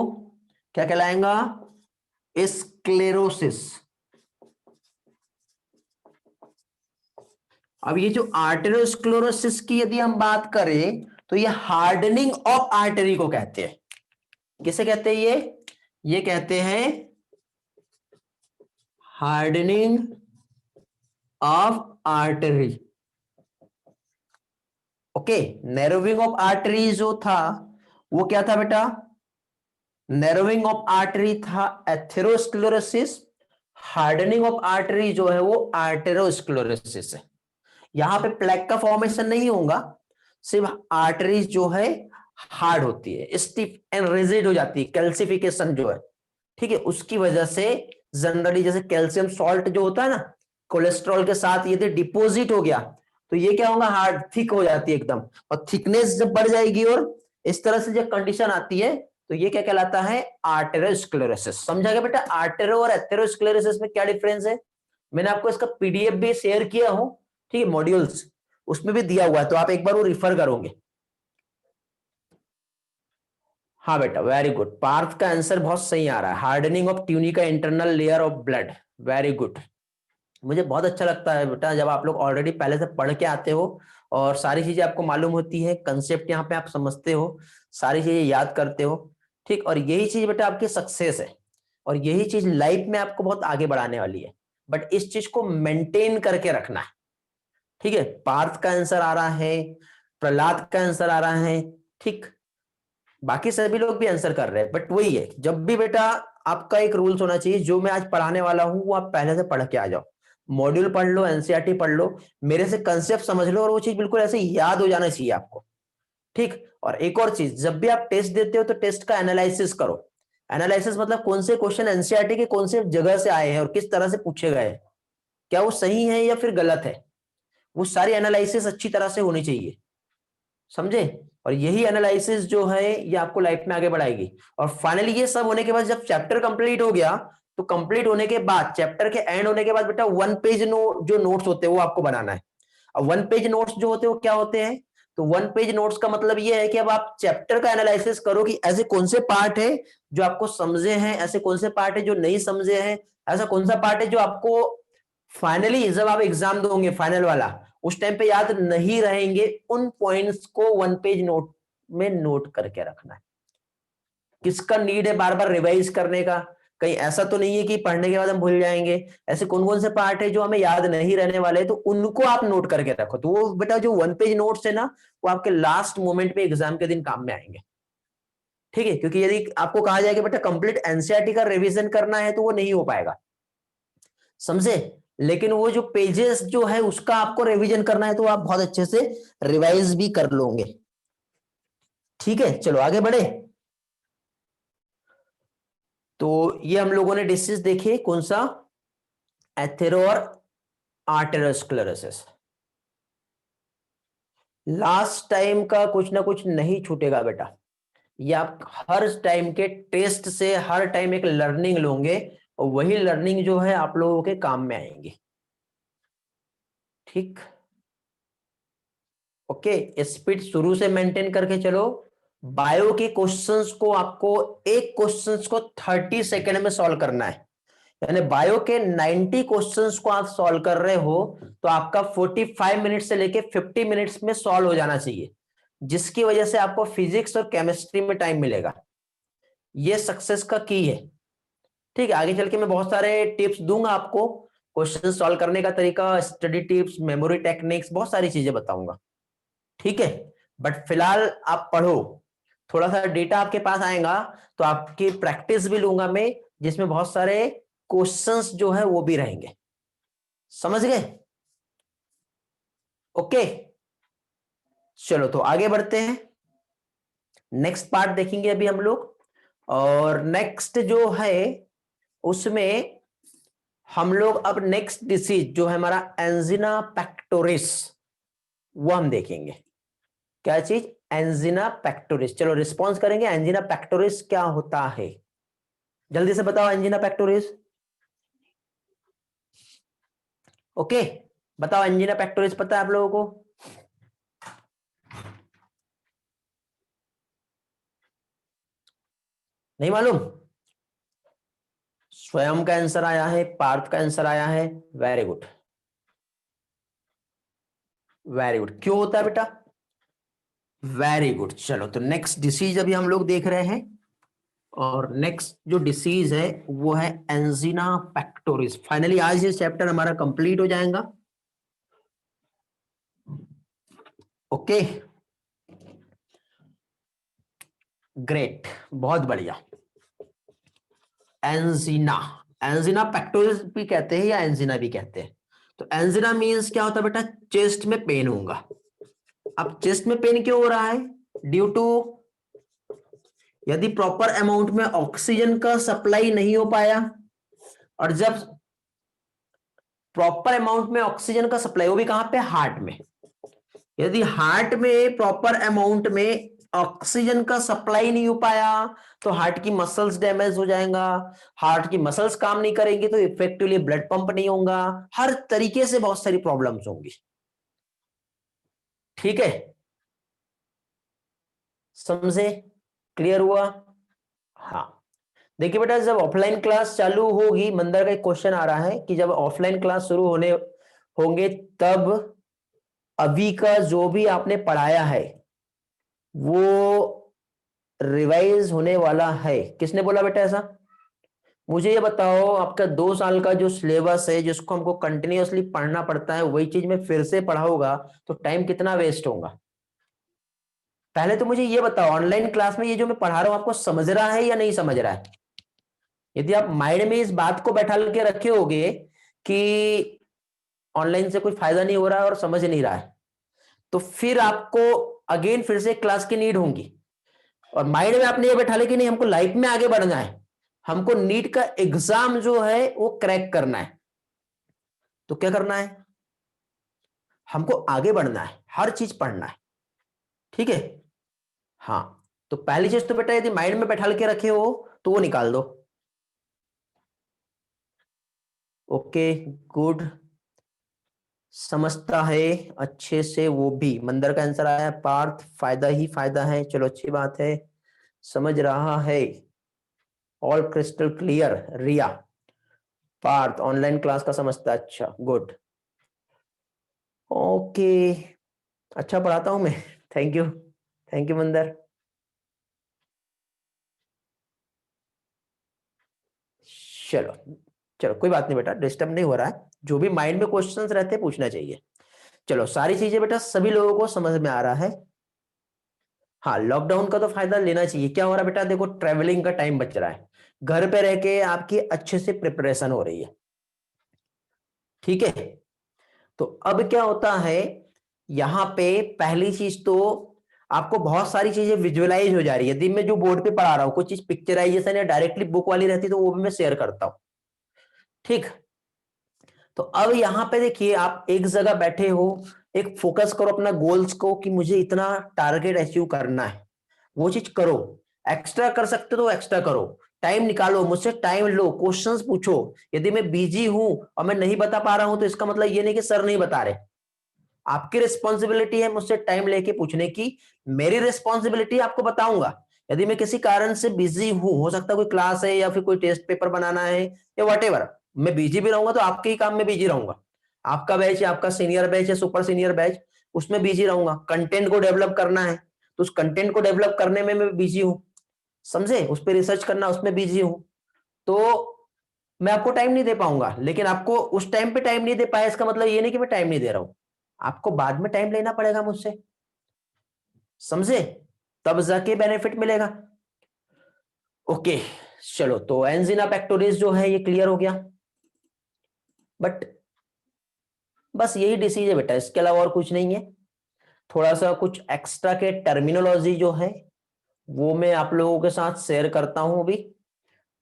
क्या कहलाएगा, स्क्लेरोसिस। अब ये जो आर्टेरोस्क्लेरोसिस की यदि हम बात करें तो ये हार्डनिंग ऑफ आर्टरी को कहते हैं। किसे कहते हैं ये कहते हैं hardening of artery. Okay, narrowing of artery जो था वो क्या था बेटा, नैरोविंग ऑफ आर्टरी था एथेरोस्क्लेरोसिस, हार्डनिंग ऑफ आर्टरी जो है वो आर्टेरोस्क्लेरोसिस है। यहां पे प्लेग का फॉर्मेशन नहीं होगा, सिर्फ आर्टरीज जो है हार्ड होती है, स्टिफ एंड रिजिड हो जाती है, कैल्सिफिकेशन जो है, ठीक है, उसकी वजह से जनरली जैसे कैल्शियम सॉल्ट जो होता है ना, कोलेस्ट्रॉल के साथ यदि डिपोजिट हो गया तो ये क्या होगा, हार्ड थिक हो जाती है एकदम, और थिकनेस जब बढ़ जाएगी और इस तरह से जब कंडीशन आती है तो ये क्या कहलाता है, आर्टेरोस्क्लेरोसिस। समझा गया बेटा, आर्टेरो और एथेरोस्क्लेरोसिस में क्या डिफरेंस है? मैंने आपको इसका पीडीएफ भी शेयर किया हूं, ठीक है, मॉड्यूल्स उसमें भी दिया हुआ है, तो आप एक बार वो रिफर करोगे। हाँ बेटा, वेरी गुड, पार्थ का आंसर बहुत सही आ रहा है, hardening of tunica internal layer of blood, very good. मुझे बहुत अच्छा लगता है बेटा जब आप लोग ऑलरेडी पहले से पढ़ के आते हो और सारी चीजें आपको मालूम होती है, कंसेप्ट यहाँ पे आप समझते हो, सारी चीजें याद करते हो, ठीक, और यही चीज बेटा आपकी सक्सेस है, और यही चीज लाइफ में आपको बहुत आगे बढ़ाने वाली है। बट इस चीज को मेंटेन करके रखना है, ठीक है। पार्थ का आंसर आ रहा है, प्रहलाद का आंसर आ रहा है, ठीक, बाकी सभी लोग भी आंसर कर रहे हैं, बट वही है, जब भी बेटा आपका एक रूल्स होना चाहिए, जो मैं आज पढ़ाने वाला हूं वो आप पहले से पढ़ के आ जाओ, मॉड्यूल पढ़ लो, एनसीईआरटी पढ़ लो, मेरे से कंसेप्ट समझ लो, और वो चीज बिल्कुल ऐसे याद हो जाना चाहिए आपको, ठीक। और एक और चीज, जब भी आप टेस्ट देते हो तो टेस्ट का एनालिसिस करो। एनालिसिस मतलब कौन से क्वेश्चन एनसीईआरटी के कौन से जगह से आए हैं और किस तरह से पूछे गए हैं, क्या वो सही है या फिर गलत है, वो सारी एनालिसिस अच्छी तरह से होनी चाहिए, समझे। और यही एनालिसिस जो है ये आपको लाइफ में आगे बढ़ाएगी। और फाइनली ये सब होने के बाद जब चैप्टर कंप्लीट हो गया, तो कंप्लीट होने के बाद, चैप्टर के एंड होने के बाद बेटा वन पेज जो नोट्स होते हैं वो आपको बनाना है। अब वन पेज नोट्स जो होते हैं वो क्या होते हैं, तो वन पेज नोट्स का मतलब ये है कि अब आप चैप्टर का एनालिसिस करो कि ऐसे कौन से पार्ट है जो आपको समझे हैं, ऐसे कौन से पार्ट है जो नहीं समझे हैं, ऐसा कौन सा पार्ट है जो आपको फाइनली जब आप एग्जाम दोगे फाइनल वाला उस टाइम पे याद नहीं रहेंगे, उन पॉइंट्स को वन पेज नोट में नोट करके रखना है। किसका नीड है बार बार रिवाइज करने का, कहीं ऐसा तो नहीं है कि पढ़ने के बाद हम भूल जाएंगे, ऐसे कौन कौन से पार्ट है जो हमें याद नहीं रहने वाले, तो उनको आप नोट करके रखो, तो वो बेटा जो वन पेज नोट्स है ना, वो आपके लास्ट मोमेंट पे एग्जाम के दिन काम में आएंगे, ठीक है। क्योंकि यदि आपको कहा जाए कि बेटा कंप्लीट एनसीईआरटी का रिवीजन करना है तो वो नहीं हो पाएगा, समझे। लेकिन वो जो पेजेस जो है उसका आपको रिवीजन करना है तो आप बहुत अच्छे से रिवाइज भी कर लोगे, ठीक है। चलो आगे बढ़े। तो ये हम लोगों ने डिसीज देखे, कौन सा, एथेरो और आर्टेरोस्क्लेरोसिस। लास्ट टाइम का कुछ ना कुछ नहीं छूटेगा बेटा, ये आप हर टाइम के टेस्ट से हर टाइम एक लर्निंग लोगे, और वही लर्निंग जो है आप लोगों के काम में आएंगी, ठीक। ओके, स्पीड शुरू से मेंटेन करके चलो। बायो के क्वेश्चंस को आपको, एक क्वेश्चंस को 30 सेकंड में सॉल्व करना है, यानी बायो के 90 क्वेश्चंस को आप सॉल्व कर रहे हो तो आपका 45 मिनट से लेके 50 मिनट्स में सॉल्व हो जाना चाहिए, जिसकी वजह से आपको फिजिक्स और केमिस्ट्री में टाइम मिलेगा। ये सक्सेस का की है, ठीक है। आगे चल के मैं बहुत सारे टिप्स दूंगा आपको, क्वेश्चन सॉल्व करने का तरीका, स्टडी टिप्स, मेमोरी टेक्निक्स, बहुत सारी चीजें बताऊंगा, ठीक है। बट फिलहाल आप पढ़ो, थोड़ा सा डेटा आपके पास आएगा तो आपकी प्रैक्टिस भी लूंगा मैं, जिसमें बहुत सारे क्वेश्चंस जो है वो भी रहेंगे, समझ गए। ओके, चलो तो आगे बढ़ते हैं, नेक्स्ट पार्ट देखेंगे अभी हम लोग। और नेक्स्ट जो है उसमें हम लोग अब नेक्स्ट डिसीज जो है हमारा एंजिना पेक्टोरिस, वो हम देखेंगे। क्या चीज? Angina pectoris. चलो रिस्पॉन्स करेंगे, एंजिना पेक्टोरिस क्या होता है, जल्दी से बताओ एंजिना पेक्टोरिस। ओके, बताओ एंजिना पेक्टोरिस पता है आप लोगों को? नहीं मालूम? स्वयं का आंसर आया है, पार्थ का आंसर आया है, वेरी गुड वेरी गुड। क्यों होता है बेटा? Very good. चलो तो नेक्स्ट डिसीज अभी हम लोग देख रहे हैं, और नेक्स्ट जो डिसीज है वो है एंजिना पेक्टोरिस। फाइनली आज ये चैप्टर हमारा कंप्लीट हो जाएगा। ओके ग्रेट, बहुत बढ़िया। एंजिना, एंजिना पेक्टोरिस भी कहते हैं या एंजिना भी कहते हैं। तो एंजिना मींस क्या होता है बेटा? चेस्ट में पेन होगा। अब चेस्ट में पेन क्यों हो रहा है? ड्यू टू, यदि प्रॉपर अमाउंट में ऑक्सीजन का सप्लाई नहीं हो पाया, और जब प्रॉपर अमाउंट में ऑक्सीजन का सप्लाई, वो भी कहां पे? हार्ट में। यदि हार्ट में प्रॉपर अमाउंट में ऑक्सीजन का सप्लाई नहीं हो पाया तो हार्ट की मसल्स डैमेज हो जाएगा। हार्ट की मसल्स काम नहीं करेंगी तो इफेक्टिवली ब्लड पंप नहीं होगा। हर तरीके से बहुत सारी प्रॉब्लम्स होंगी। ठीक है, समझे? क्लियर हुआ? हाँ, देखिए बेटा, जब ऑफलाइन क्लास चालू होगी, मंदर का एक क्वेश्चन आ रहा है कि जब ऑफलाइन क्लास शुरू होने होंगे तब अभी का जो भी आपने पढ़ाया है वो रिवाइज होने वाला है। किसने बोला बेटा ऐसा? मुझे ये बताओ, आपका 2 साल का जो सिलेबस है जिसको हमको कंटिन्यूअसली पढ़ना पड़ता है, वही चीज मैं फिर से पढ़ाऊंगा तो टाइम कितना वेस्ट होगा? पहले तो मुझे ये बताओ, ऑनलाइन क्लास में ये जो मैं पढ़ा रहा हूं आपको समझ रहा है या नहीं समझ रहा है? यदि आप माइंड में इस बात को बैठा के रखे होगे कि ऑनलाइन से कोई फायदा नहीं हो रहा है और समझ नहीं रहा है, तो फिर आपको अगेन फिर से क्लास की नीड होगी। और माइंड में आपने ये बैठा ले कि नहीं, हमको लाइफ में आगे बढ़ना है, हमको नीट का एग्जाम जो है वो क्रैक करना है, तो क्या करना है? हमको आगे बढ़ना है, हर चीज पढ़ना है। ठीक है? हाँ, तो पहली चीज तो बेटा यदि माइंड में बैठा के रखे हो तो वो निकाल दो। ओके गुड, समझता है अच्छे से वो भी। मंदर का आंसर आया पार्थ, फायदा ही फायदा है। चलो अच्छी बात है, समझ रहा है। All crystal clear. Riya, Parth online class का समझता है, अच्छा गुड। ओके, अच्छा पढ़ाता हूं मैं। थैंक यू, थैंक यू मंदर। चलो चलो, कोई बात नहीं बेटा, डिस्टर्ब नहीं हो रहा है। जो भी माइंड में क्वेश्चंस रहते हैं पूछना चाहिए। चलो, सारी चीजें बेटा सभी लोगों को समझ में आ रहा है। हाँ, लॉकडाउन का तो फायदा लेना चाहिए। क्या हो रहा है बेटा? देखो, ट्रेवलिंग का टाइम बच रहा है, घर पे रह के आपकी अच्छे से प्रिपरेशन हो रही है। ठीक है, तो अब क्या होता है, यहां पे पहली चीज तो आपको बहुत सारी चीजें विजुअलाइज हो जा रही है। यदि मैं जो बोर्ड पे पढ़ा रहा हूं कुछ चीज पिक्चराइजेशन या डायरेक्टली बुक वाली रहती तो वो भी मैं शेयर करता हूं। ठीक, तो अब यहां पे देखिए, आप एक जगह बैठे हो, एक फोकस करो अपना गोल्स को कि मुझे इतना टारगेट अचीव करना है, वो चीज करो। एक्स्ट्रा कर सकते हो तो एक्स्ट्रा करो, टाइम निकालो, मुझसे टाइम लो, क्वेश्चंस पूछो। यदि मैं बिजी हूं और मैं नहीं बता पा रहा हूं तो इसका मतलब ये नहीं कि सर नहीं बता रहे। आपकी रिस्पॉन्सिबिलिटी है मुझसे टाइम लेके पूछने की, मेरी रिस्पॉन्सिबिलिटी आपको बताऊंगा। यदि मैं किसी कारण से बिजी हूं, हो सकता है कोई क्लास है या फिर कोई टेस्ट पेपर बनाना है या वॉटेवर, मैं बिजी भी रहूंगा तो आपके ही काम में बिजी रहूंगा। आपका बैच है, आपका सीनियर बैच है, सुपर सीनियर बैच, उसमें बिजी रहूंगा। कंटेंट को डेवलप करना है तो उस कंटेंट को डेवलप करने में मैं बिजी हूं, समझे? उस पर रिसर्च करना, उसमें बिजी हूं, तो मैं आपको टाइम नहीं दे पाऊंगा। लेकिन आपको उस टाइम पे टाइम नहीं दे पाया इसका मतलब ये नहीं कि मैं टाइम नहीं दे रहा हूं, आपको बाद में टाइम लेना पड़ेगा मुझसे, समझे? तब जाके बेनिफिट मिलेगा। ओके, चलो तो एंजिना पेक्टोरिस जो है ये क्लियर हो गया। बट बस यही डिसीज है बेटा, इसके अलावा और कुछ नहीं है। थोड़ा सा कुछ एक्स्ट्रा के टर्मिनोलॉजी जो है वो मैं आप लोगों के साथ शेयर करता हूं अभी।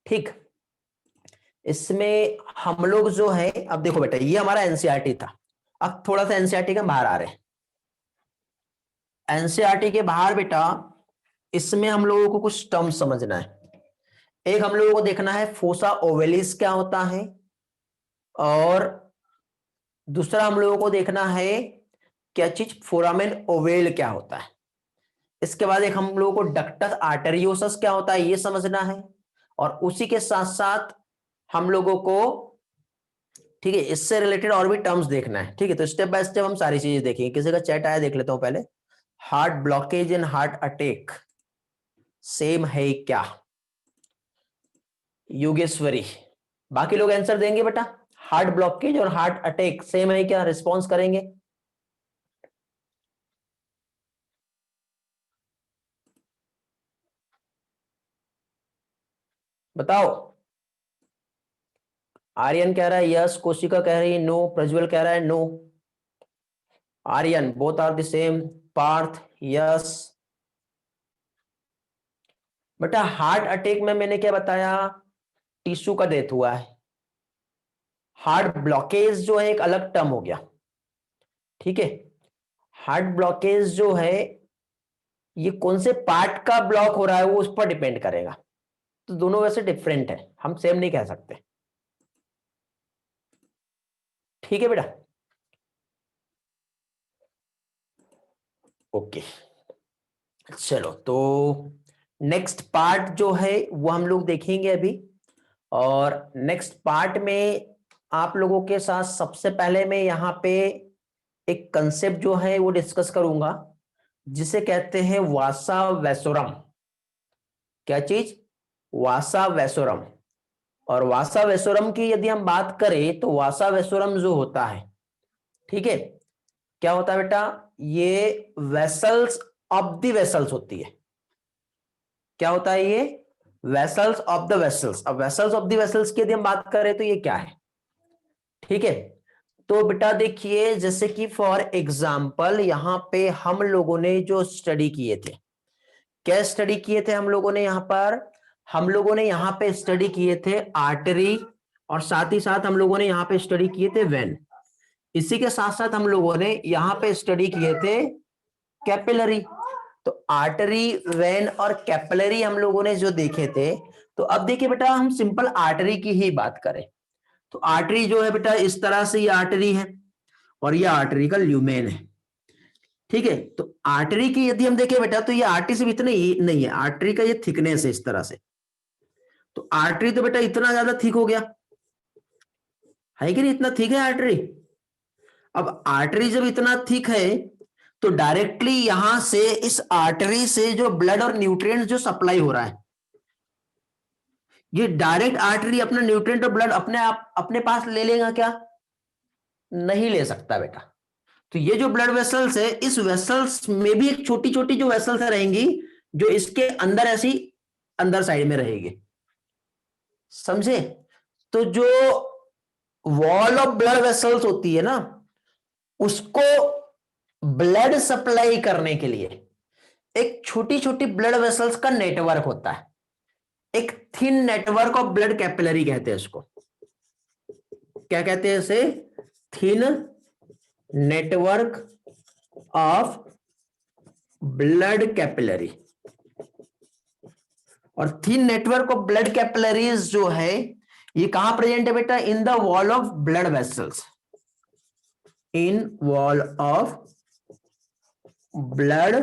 ठीक, इसमें हम लोग जो है, अब देखो बेटा, ये हमारा एनसीईआरटी था, अब थोड़ा सा एनसीईआरटी का बाहर आ रहे हैं। एनसीईआरटी के बाहर बेटा इसमें हम लोगों को कुछ टर्म समझना है। एक हम लोगों को देखना है फोसा ओवेलिस क्या होता है, और दूसरा हम लोगों को देखना है क्या चीज फोरामेन ओवेल क्या होता है। इसके बाद एक हम लोगों को डक्टस आर्टेरियोसस क्या होता है ये समझना है, और उसी के साथ साथ हम लोगों को ठीक है इससे रिलेटेड और भी टर्म्स देखना है। ठीक है, तो स्टेप बाय स्टेप हम सारी चीजें देखेंगे। किसी का चैट आया देख लेता हूं पहले। Heart blockage and heart attack same है क्या? योगेश्वरी, बाकी लोग आंसर देंगे बेटा। हार्ट ब्लॉकेज और हार्ट अटैक सेम है क्या? रिस्पॉन्स करेंगे। बताओ। आर्यन कह रहा है यस, कोशिका कह रही है नो, प्रज्वल कह रहा है no. Aryan both are the same. Parth yes. बेटा हार्ट अटैक में मैंने क्या बताया? टिश्यू का डेथ हुआ है। हार्ट ब्लॉकेज जो है एक अलग टर्म हो गया। ठीक है, हार्ट ब्लॉकेज जो है ये कौन से पार्ट का ब्लॉक हो रहा है वो उस पर डिपेंड करेगा। तो दोनों वैसे डिफरेंट है, हम सेम नहीं कह सकते। ठीक है बेटा, ओके। चलो तो नेक्स्ट पार्ट जो है वो हम लोग देखेंगे अभी। और नेक्स्ट पार्ट में आप लोगों के साथ सबसे पहले मैं यहां पे एक कंसेप्ट जो है वो डिस्कस करूंगा जिसे कहते हैं वासा वैसोरम। क्या चीज? वासा वैसोरम। और वासा वैसोरम की यदि हम बात करें तो वासा वैसोरम जो होता है, ठीक है, क्या होता है बेटा? ये वेसल्स ऑफ द वेसल्स होती है। क्या होता है ये? Vessels of the vessels. अब वेसल्स ऑफ द वेसल्स की यदि हम बात करें तो ये क्या है? ठीक है, तो बेटा देखिए जैसे कि फॉर एग्जाम्पल यहां पे हम लोगों ने जो स्टडी किए थे, क्या स्टडी किए थे हम लोगों ने यहां पर? हम लोगों ने यहां पे स्टडी किए थे आर्टरी, और साथ ही साथ हम लोगों ने यहां पे स्टडी किए थे वेन। इसी के साथ साथ हम लोगों ने यहां पे स्टडी किए थे कैपिलरी। तो आर्टरी, वेन और कैपिलरी हम लोगों ने जो देखे थे। तो अब देखिए बेटा हम सिंपल आर्टरी की ही बात करें तो आर्टरी जो है बेटा इस तरह से ये आर्टरी है, और ये आर्टरी का ल्यूमेन है। ठीक है, तो आर्टरी की यदि हम देखें बेटा तो ये आर्टरी से इतने ही नहीं है, आर्टरी का ये थिकनेस है इस तरह से। तो आर्टरी तो बेटा इतना ज्यादा थिक हो गया है कि नहीं? इतना थिक है आर्टरी। अब आर्टरी जब इतना थिक है तो डायरेक्टली यहां से इस आर्टरी से जो ब्लड और न्यूट्रिएंट्स जो सप्लाई हो रहा है, ये डायरेक्ट आर्टरी अपना न्यूट्रिएंट और ब्लड अपने आप अपने पास ले लेगा क्या? नहीं ले सकता बेटा। तो ये जो ब्लड वेसल्स है इस वेसल्स में भी एक छोटी छोटी जो वेसल्स रहेंगी जो इसके अंदर ऐसी अंदर साइड में रहेगी। समझे? तो जो वॉल ऑफ ब्लड वेसल्स होती है ना, उसको ब्लड सप्लाई करने के लिए एक छोटी छोटी ब्लड वेसल्स का नेटवर्क होता है। एक thin network of blood capillary कहते हैं इसको। क्या कहते हैं इसे? Thin network of blood capillary. और thin network of blood capillaries जो है ये कहां प्रेजेंट है बेटा? In the wall of blood vessels. In wall of blood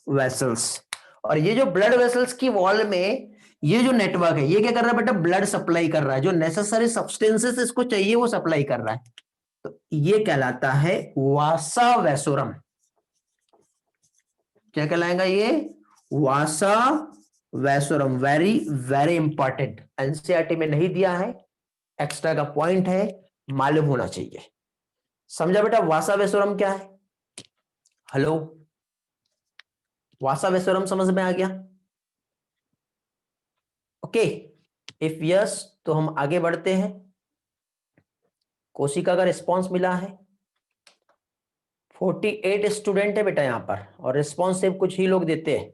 vessels. और ये जो ब्लड वेसल्स की वॉल में ये जो नेटवर्क है ये क्या कर रहा है बेटा? ब्लड सप्लाई कर रहा है, जो नेसेसरी सब्सटेंसेस इसको चाहिए वो सप्लाई कर रहा है। तो ये कहलाता है वासा वैसोरम। क्या कहलाएगा ये? वासा वैसोरम। वेरी वेरी इंपॉर्टेंट, एनसीईआरटी में नहीं दिया है, एक्स्ट्रा का पॉइंट है, मालूम होना चाहिए। समझा बेटा वासा वैसोरम क्या है? हेलो, वासा वैसोरम समझ में आ गया? ओके, इफ यस तो हम आगे बढ़ते हैं। कोशिका का रिस्पांस मिला है। 48 स्टूडेंट है बेटा यहां पर, और रिस्पांस सिर्फ कुछ ही लोग देते हैं।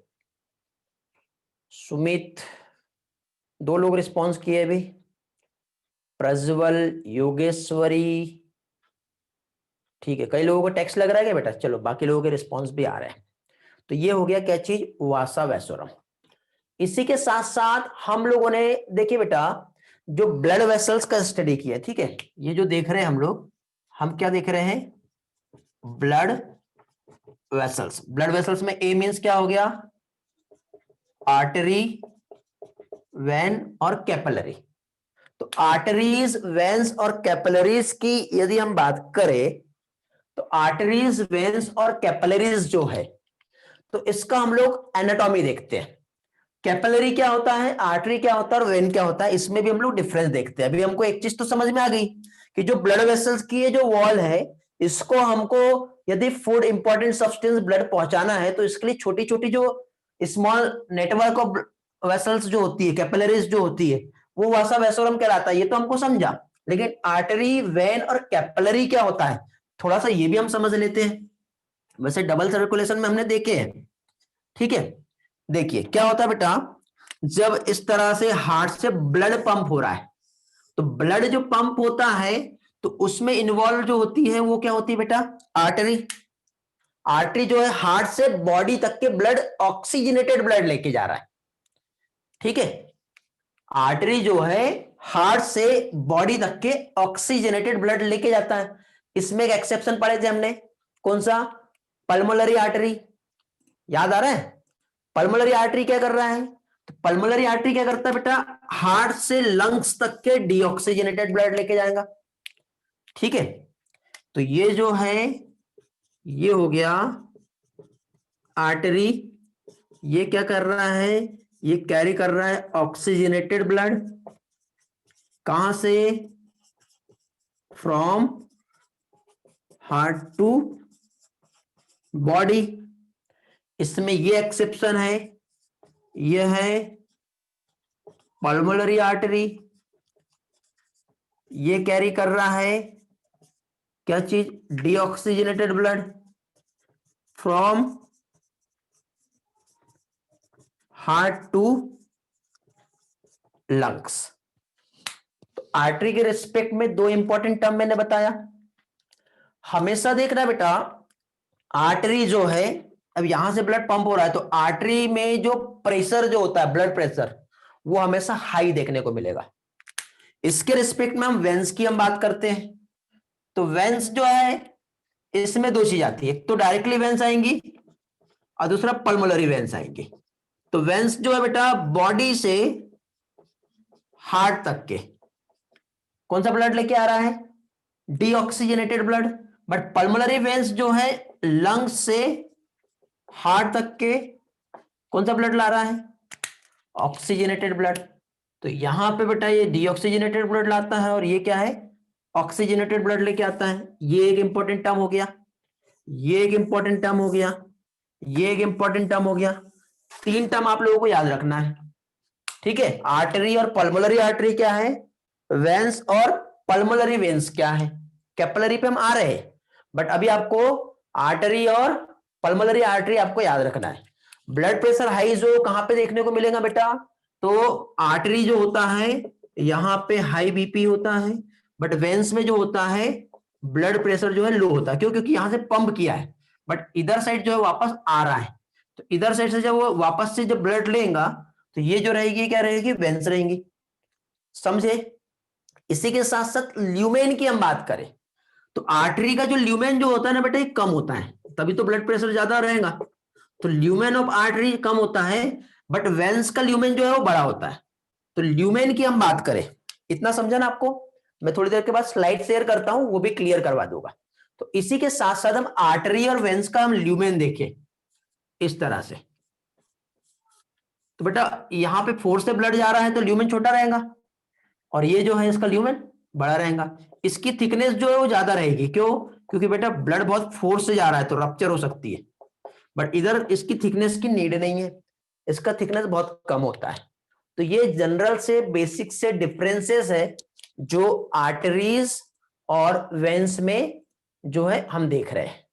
सुमित, 2 लोग रिस्पांस किए अभी। प्रज्वल, योगेश्वरी, ठीक है, कई लोगों को टेक्स्ट लग रहा है क्या बेटा? चलो, बाकी लोगों के रिस्पॉन्स भी आ रहे हैं। तो ये हो गया क्या चीज? वासा वैसोरम। इसी के साथ साथ हम लोगों ने देखिए बेटा, जो ब्लड वेसल्स का स्टडी किया, ठीक है, ये जो देख रहे हैं हम लोग, हम क्या देख रहे हैं? Blood vessels. ब्लड वेसल्स में ए मींस क्या हो गया? आर्टरी, वेन और कैपिलरी। तो आर्टरीज, वेन्स और कैपिलरीज की यदि हम बात करें, तो आर्टरीज, वेन्स और कैपिलरीज जो है, तो इसका हम लोग एनाटॉमी देखते हैं। कैपिलरी क्या होता है, आर्टरी क्या होता है और वेन क्या होता है, इसमें भी हम लोग डिफरेंस देखते हैं। अभी हमको एक चीज तो समझ में आ गई कि जो ब्लड वेसल्स की ये जो वॉल है, इसको हमको यदि फूड इंपॉर्टेंट सब्सटेंस ब्लड पहुंचाना है, तो इसके लिए छोटी छोटी जो स्मॉल नेटवर्क ऑफ वेसल्स जो होती है, कैपिलरीज जो होती है, वो वासा वैसोरम कहलाता है। ये तो हमको समझा, लेकिन आर्टरी, वेन और कैपिलरी क्या होता है, थोड़ा सा ये भी हम समझ लेते हैं। वैसे डबल सर्कुलेशन में हमने देखे हैं, ठीक है। देखिए क्या होता है बेटा, जब इस तरह से हार्ट से ब्लड पंप हो रहा है, तो ब्लड जो पंप होता है, तो उसमें इन्वॉल्व जो होती है वो क्या होती है बेटा? आर्टरी। आर्टरी जो है हार्ट से बॉडी तक के ब्लड, ऑक्सीजनेटेड ब्लड लेके जा रहा है, ठीक है। आर्टरी जो है हार्ट से बॉडी तक के ऑक्सीजनेटेड ब्लड लेके जाता है। इसमें एक एक्सेप्शन पढ़े थे हमने, कौन सा? पल्मोनरी आर्टरी, याद आ रहा है? पल्मोनरी आर्टरी क्या कर रहा है? तो पल्मोनरी आर्टरी क्या करता है बेटा? हार्ट से लंग्स तक के डीऑक्सीजनेटेड ब्लड लेके जाएगा, ठीक है। तो ये जो है, ये हो गया आर्टरी। ये क्या कर रहा है? ये कैरी कर रहा है ऑक्सीजनेटेड ब्लड, कहां से? From heart to body. इसमें ये एक्सेप्शन है, ये है पल्मोनरी आर्टरी, ये कैरी कर रहा है क्या चीज? Deoxygenated blood from heart to lungs. तो आर्टरी के रिस्पेक्ट में दो इंपॉर्टेंट टर्म मैंने बताया। हमेशा देखना बेटा, आर्टरी जो है, अब यहां से ब्लड पंप हो रहा है, तो आर्टरी में जो प्रेशर जो होता है, ब्लड प्रेशर, वो हमेशा हाई देखने को मिलेगा। इसके रिस्पेक्ट में हम वेंस की हम बात करते हैं। तो वेंस जो है, इसमें दो चीज आती है, एक तो डायरेक्टली वेंस आएंगी और दूसरा पल्मोनरी वेंस आएंगी। तो वेंस जो है बेटा, बॉडी से हार्ट तक के कौन सा ब्लड लेके आ रहा है? Deoxygenated blood. But pulmonary veins जो है, लंग्स से हार्ट तक के कौन सा ब्लड ला रहा है? Oxygenated blood. तो यहां पे बेटा ये डीऑक्सीजनेटेड ब्लड लाता है और ये क्या है? ऑक्सीजनेटेड ब्लड लेके आता है। ये एक इंपॉर्टेंट टर्म हो गया, ये एक इंपॉर्टेंट टर्म हो गया, ये एक इंपॉर्टेंट टर्म हो गया। तीन टर्म आप लोगों को याद रखना है, ठीक है। आर्टरी और पल्मोनरी आर्टरी क्या है, वेंस और पल्मोनरी वेंस क्या है। कैपिलरी पे हम आ रहे हैं, बट अभी आपको आर्टरी और पल्मोनरी आर्टरी आपको याद रखना है। ब्लड प्रेशर हाई जो कहां पे देखने को मिलेगा बेटा? तो आर्टरी जो होता है, यहां पे हाई बीपी होता है, बट वेंस में जो होता है, ब्लड प्रेशर जो है लो होता है। क्यों? क्योंकि यहां से पंप किया है, बट इधर साइड जो है वापस आ रहा है। तो इधर साइड से जब वो वापस से जब ब्लड लेगा, तो ये जो रहेगी क्या रहेगी? वेंस रहेंगी, समझे। इसी के साथ साथ ल्यूमेन की हम बात करें, तो आर्टरी का जो ल्यूमेन जो होता है ना बेटा, ये कम होता है, तभी तो ब्लड प्रेशर ज्यादा रहेगा। तो ल्यूमेन ऑफ आर्टरी कम होता है, बट वेंस का ल्यूमेन जो है वो बड़ा होता है। तो ल्यूमेन की हम बात करें, इतना समझा ना आपको? मैं थोड़ी देर के बाद स्लाइड शेयर करता हूं, वो भी क्लियर करवा दूंगा। तो इसी के साथ साथ हम आर्टरी और वेंस का हम ल्यूमेन देखें इस तरह से। तो बेटा यहां पे फोर्स से ब्लड जा रहा है तो ल्यूमेन छोटा रहेगा, और ये जो है इसका ल्यूमेन बड़ा रहेगा। इसकी थिकनेस जो है वो ज्यादा रहेगी, क्यों? क्योंकि बेटा ब्लड बहुत फोर्स से जा रहा है तो रप्चर हो सकती है। बट इधर इसकी थिकनेस की नीड नहीं है, इसका थिकनेस बहुत कम होता है। तो ये जनरल से बेसिक से डिफरेंसेस है जो आर्टरीज और वेंस में जो है हम देख रहे हैं,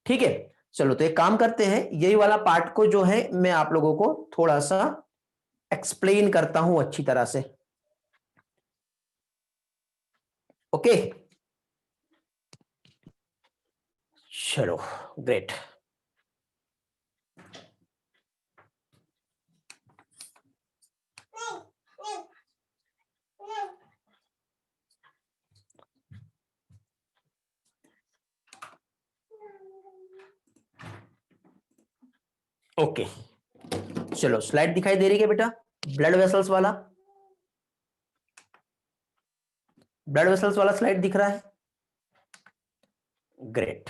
ठीक है। चलो तो एक काम करते हैं, यही वाला पार्ट को जो है मैं आप लोगों को थोड़ा सा एक्सप्लेन करता हूं अच्छी तरह से, ओके। चलो ग्रेट। ओके चलो स्लाइड दिखाई दे रही है बेटा, ब्लड वेसल्स वाला, ब्लड वेसल्स वाला स्लाइड दिख रहा है। ग्रेट।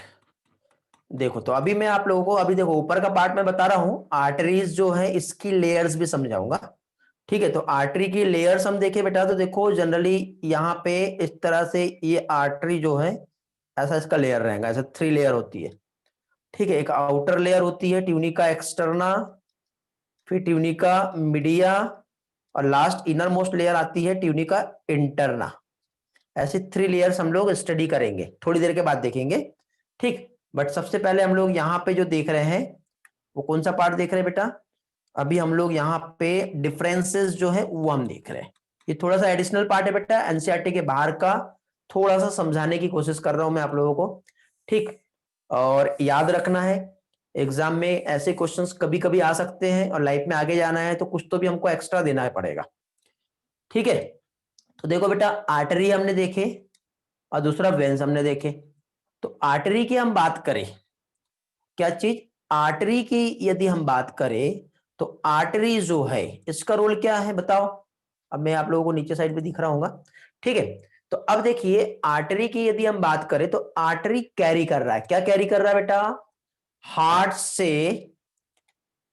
देखो तो अभी मैं आप लोगों को, अभी देखो ऊपर का पार्ट मैं बता रहा हूं, आर्टरीज जो है इसकी लेयर्स भी समझाऊंगा। ठीक है, तो आर्टरी की लेयर्स हम देखें बेटा, तो देखो जनरली यहाँ पे इस तरह से ये आर्टरी जो है ऐसा इसका लेयर रहेगा, ऐसा 3 लेयर होती है। ठीक है, एक आउटर लेयर होती है ट्यूनिका एक्सटर्ना, फिर ट्यूनिका मीडिया, और लास्ट इनर मोस्ट लेयर आती है ट्यूनिका इंटरना। ऐसे 3 लेयर्स हम लोग स्टडी करेंगे, थोड़ी देर के बाद देखेंगे। ठीक, बट सबसे पहले हम लोग यहाँ पे जो देख रहे हैं वो कौन सा पार्ट देख रहे हैं बेटा, अभी हम लोग यहाँ पे डिफरेंसेस जो है वो हम देख रहे हैं। ये थोड़ा सा एडिशनल पार्ट है बेटा, एनसीईआरटी के बाहर का, थोड़ा सा समझाने की कोशिश कर रहा हूं मैं आप लोगों को। ठीक, और याद रखना है एग्जाम में ऐसे क्वेश्चंस कभी कभी आ सकते हैं, और लाइफ में आगे जाना है तो कुछ तो भी हमको एक्स्ट्रा देना पड़ेगा। ठीक है, तो देखो बेटा आर्टरी हमने देखे और दूसरा वेन्स हमने देखे। तो आर्टरी की हम बात करें, क्या चीज, आर्टरी की यदि हम बात करें तो आर्टरी जो है इसका रोल क्या है बताओ। अब मैं आप लोगों को नीचे साइड पे दिख रहा हूँ। ठीक है, तो अब देखिए आर्टरी की यदि हम बात करें तो आर्टरी कैरी कर रहा है, क्या कैरी कर रहा है बेटा, हार्ट से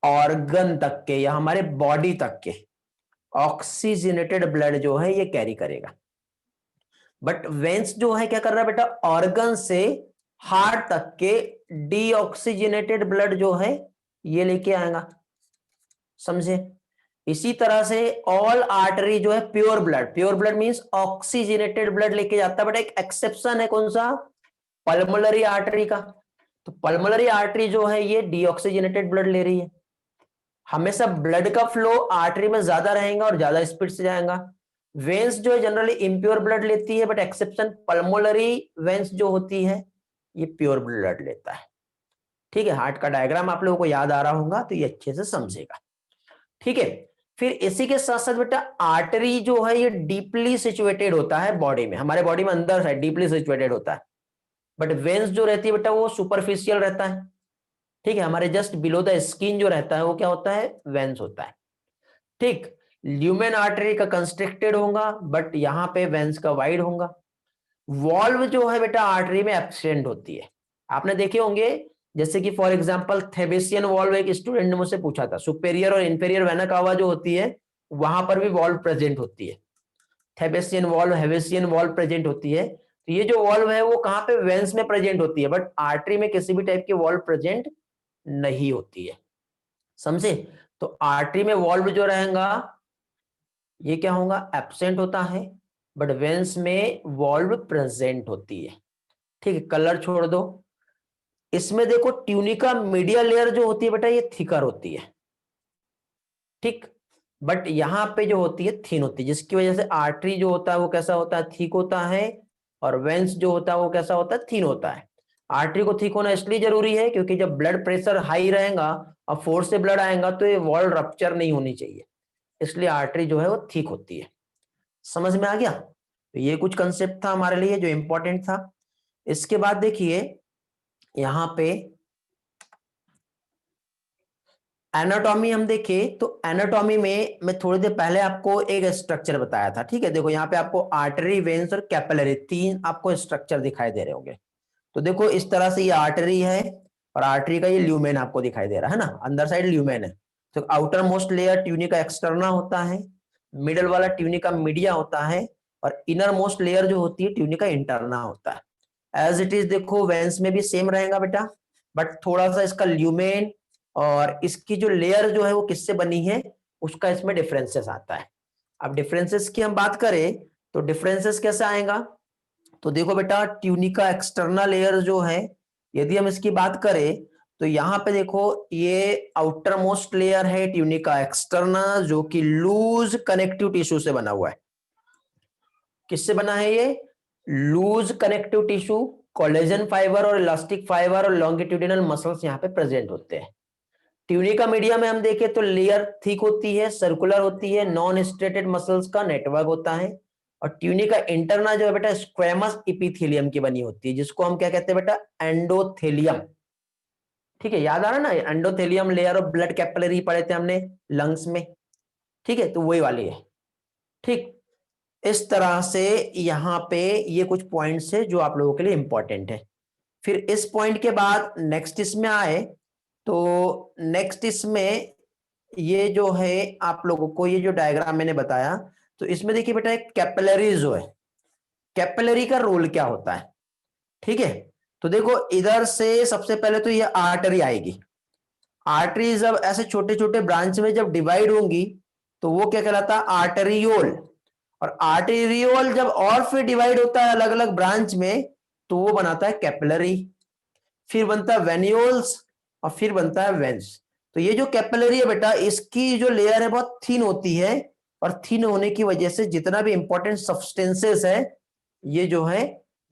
ऑर्गन तक के या हमारे बॉडी तक के ऑक्सीजनेटेड ब्लड जो है ये कैरी करेगा। बट वेंस जो है क्या कर रहा है बेटा, ऑर्गन से हार्ट तक के डीऑक्सीजनेटेड ब्लड जो है ये लेके आएगा, समझे। इसी तरह से ऑल आर्टरी जो है pure blood, pure blood means oxygenated blood लेके जाता है, बट एक एक्सेप्शन है, कौन सा, पल्मोनरी आर्टरी का। तो पल्मोनरी आर्टरी जो है ये डीऑक्सीजनेटेड ब्लड ले रही है। हमेशा ब्लड का फ्लो आर्टरी में ज्यादा रहेगा और ज्यादा स्पीड से जाएगा। वेन्स जो है जनरली इम्प्योर ब्लड लेती है, बट एक्सेप्शन पल्मोनरी वेन्स जो होती है ये प्योर ब्लड लेता है। ठीक है, हार्ट का डायग्राम आप लोगों को याद आ रहा होगा तो ये अच्छे से समझेगा। ठीक है, फिर इसी के साथ साथ बेटा आर्टरी जो है ये डीपली सिचुएटेड होता है बॉडी में, हमारे बॉडी में अंदर है डीपली सिचुएटेड होता है। बट वेन्स जो रहती है बेटा वो सुपरफिशियल रहता है। ठीक है, हमारे जस्ट बिलो द स्किन जो रहता है वो क्या होता है, वेन्स होता है। ठीक, ल्यूमेन आर्टरी का कंस्ट्रिक्टेड होगा, बट यहां पे वेन्स का वाइड होगा। वॉल्व जो है बेटा आर्टरी में एब्सेंट होती है, आपने देखे होंगे, जैसे कि फॉर एग्जांपल थेबेसियन वॉल्व, एक स्टूडेंट ने मुझसे पूछा था, सुपेरियर और इंफेरियर वेना कावा जो होती है वहां पर भी वॉल्व प्रेजेंट होती है, थेबेसियन वॉल्व, हेवेसियन वॉल्व प्रेजेंट होती है। तो ये जो वॉल्व है वो कहां पे, वेन्स में प्रेजेंट होती है, बट आर्टरी में किसी भी टाइप की वॉल्व प्रेजेंट नहीं होती है, समझे। तो आर्टरी में वॉल्व जो रहेगा ये क्या होगा, एब्सेंट होता है, बट वेन्स में वॉल्व प्रेजेंट होती है। ठीक है, कलर छोड़ दो, इसमें देखो ट्यूनिका मीडिया लेयर जो होती है बेटा ये थिकर होती है। ठीक, बट यहां पे जो होती है थिन होती है, जिसकी वजह से आर्टरी जो होता है वो कैसा होता है, थिक होता है, और वेन्स जो होता है वो कैसा होता है, थिन होता है। आर्टरी को थिक होना इसलिए जरूरी है क्योंकि जब ब्लड प्रेशर हाई रहेगा और फोर्स से ब्लड आएगा तो ये वॉल रप्चर नहीं होनी चाहिए, इसलिए आर्टरी जो है वो थिक होती है। समझ में आ गया, तो ये कुछ कंसेप्ट था हमारे लिए जो इंपॉर्टेंट था। इसके बाद देखिए यहां पे एनाटॉमी हम देखें तो एनाटॉमी में मैं थोड़ी देर पहले आपको एक स्ट्रक्चर बताया था। ठीक है, देखो यहाँ पे आपको आर्टरी, वेन्स और कैपिलरी 3 आपको स्ट्रक्चर दिखाई दे रहे होंगे। तो देखो इस तरह से ये आर्टरी है और आर्टरी का ये ल्यूमेन आपको दिखाई दे रहा है ना, अंदर साइड ल्यूमेन है। तो outer most layer tunica externa होता है, मिडल वाला ट्यूनिका मीडिया होता है, और इनर मोस्ट लेयर जो होती है ट्यूनिका इंटरना होता है। एज इट इज देखो वेन्स में भी सेम रहेगा बेटा, बट थोड़ा सा इसका ल्यूमेन और इसकी जो लेयर जो है वो किससे बनी है उसका इसमें डिफरेंसेस आता है। अब डिफरेंसेस की हम बात करें तो डिफरेंसेस कैसे आएगा, तो देखो बेटा ट्यूनिका एक्सटर्नल लेयर जो है यदि हम इसकी बात करें तो यहां पे देखो ये आउटर मोस्ट लेयर है ट्यूनिका एक्सटर्ना जो कि लूज कनेक्टिव टिश्यू से बना हुआ है। किससे बना है ये, loose connective tissue, collagen fibre और इलास्टिक फाइबर और लॉन्गिट्यूडिनल मसल्स यहाँ पे प्रेजेंट होते हैं। ट्यूनिका मीडिया में हम देखें तो लेयर थिक होती है, सर्कुलर होती है, नॉन स्ट्रेटेड मसल्स का नेटवर्क होता है। और ट्यूनिका इंटरना जो है बेटा स्क्वेमस इपिथेलियम की बनी होती है, जिसको हम क्या कहते हैं बेटा, एंडोथेलियम। ठीक है, याद आ रहा है ना, endothelium layer of blood capillary पढ़े थे हमने लंग्स में। ठीक है, तो वही वाली है। ठीक, इस तरह से यहां पे ये कुछ पॉइंट्स है जो आप लोगों के लिए इंपॉर्टेंट है। फिर इस पॉइंट के बाद नेक्स्ट इसमें आए तो नेक्स्ट इसमें ये जो है आप लोगों को ये जो डायग्राम मैंने बताया, तो इसमें देखिए बेटा एक कैपिलरी जो है, कैपिलरी का रोल क्या होता है। ठीक है, तो देखो इधर से सबसे पहले तो ये आर्टरी आएगी। आर्टरी जब ऐसे छोटे छोटे ब्रांच में जब डिवाइड होंगी तो वो क्या कहलाता है, आर्टरियोल। और आर्टेरियोल जब और फिर डिवाइड होता है अलग अलग ब्रांच में तो वो बनाता है कैपिलरी, फिर बनता है वेन्यूल्स और फिर बनता है वेंस। तो ये जो कैपिलरी है बेटा, इसकी जो लेयर है बहुत थिन होती है, और थिन होने की वजह से जितना भी इंपॉर्टेंट सब्सटेंसेस है ये जो है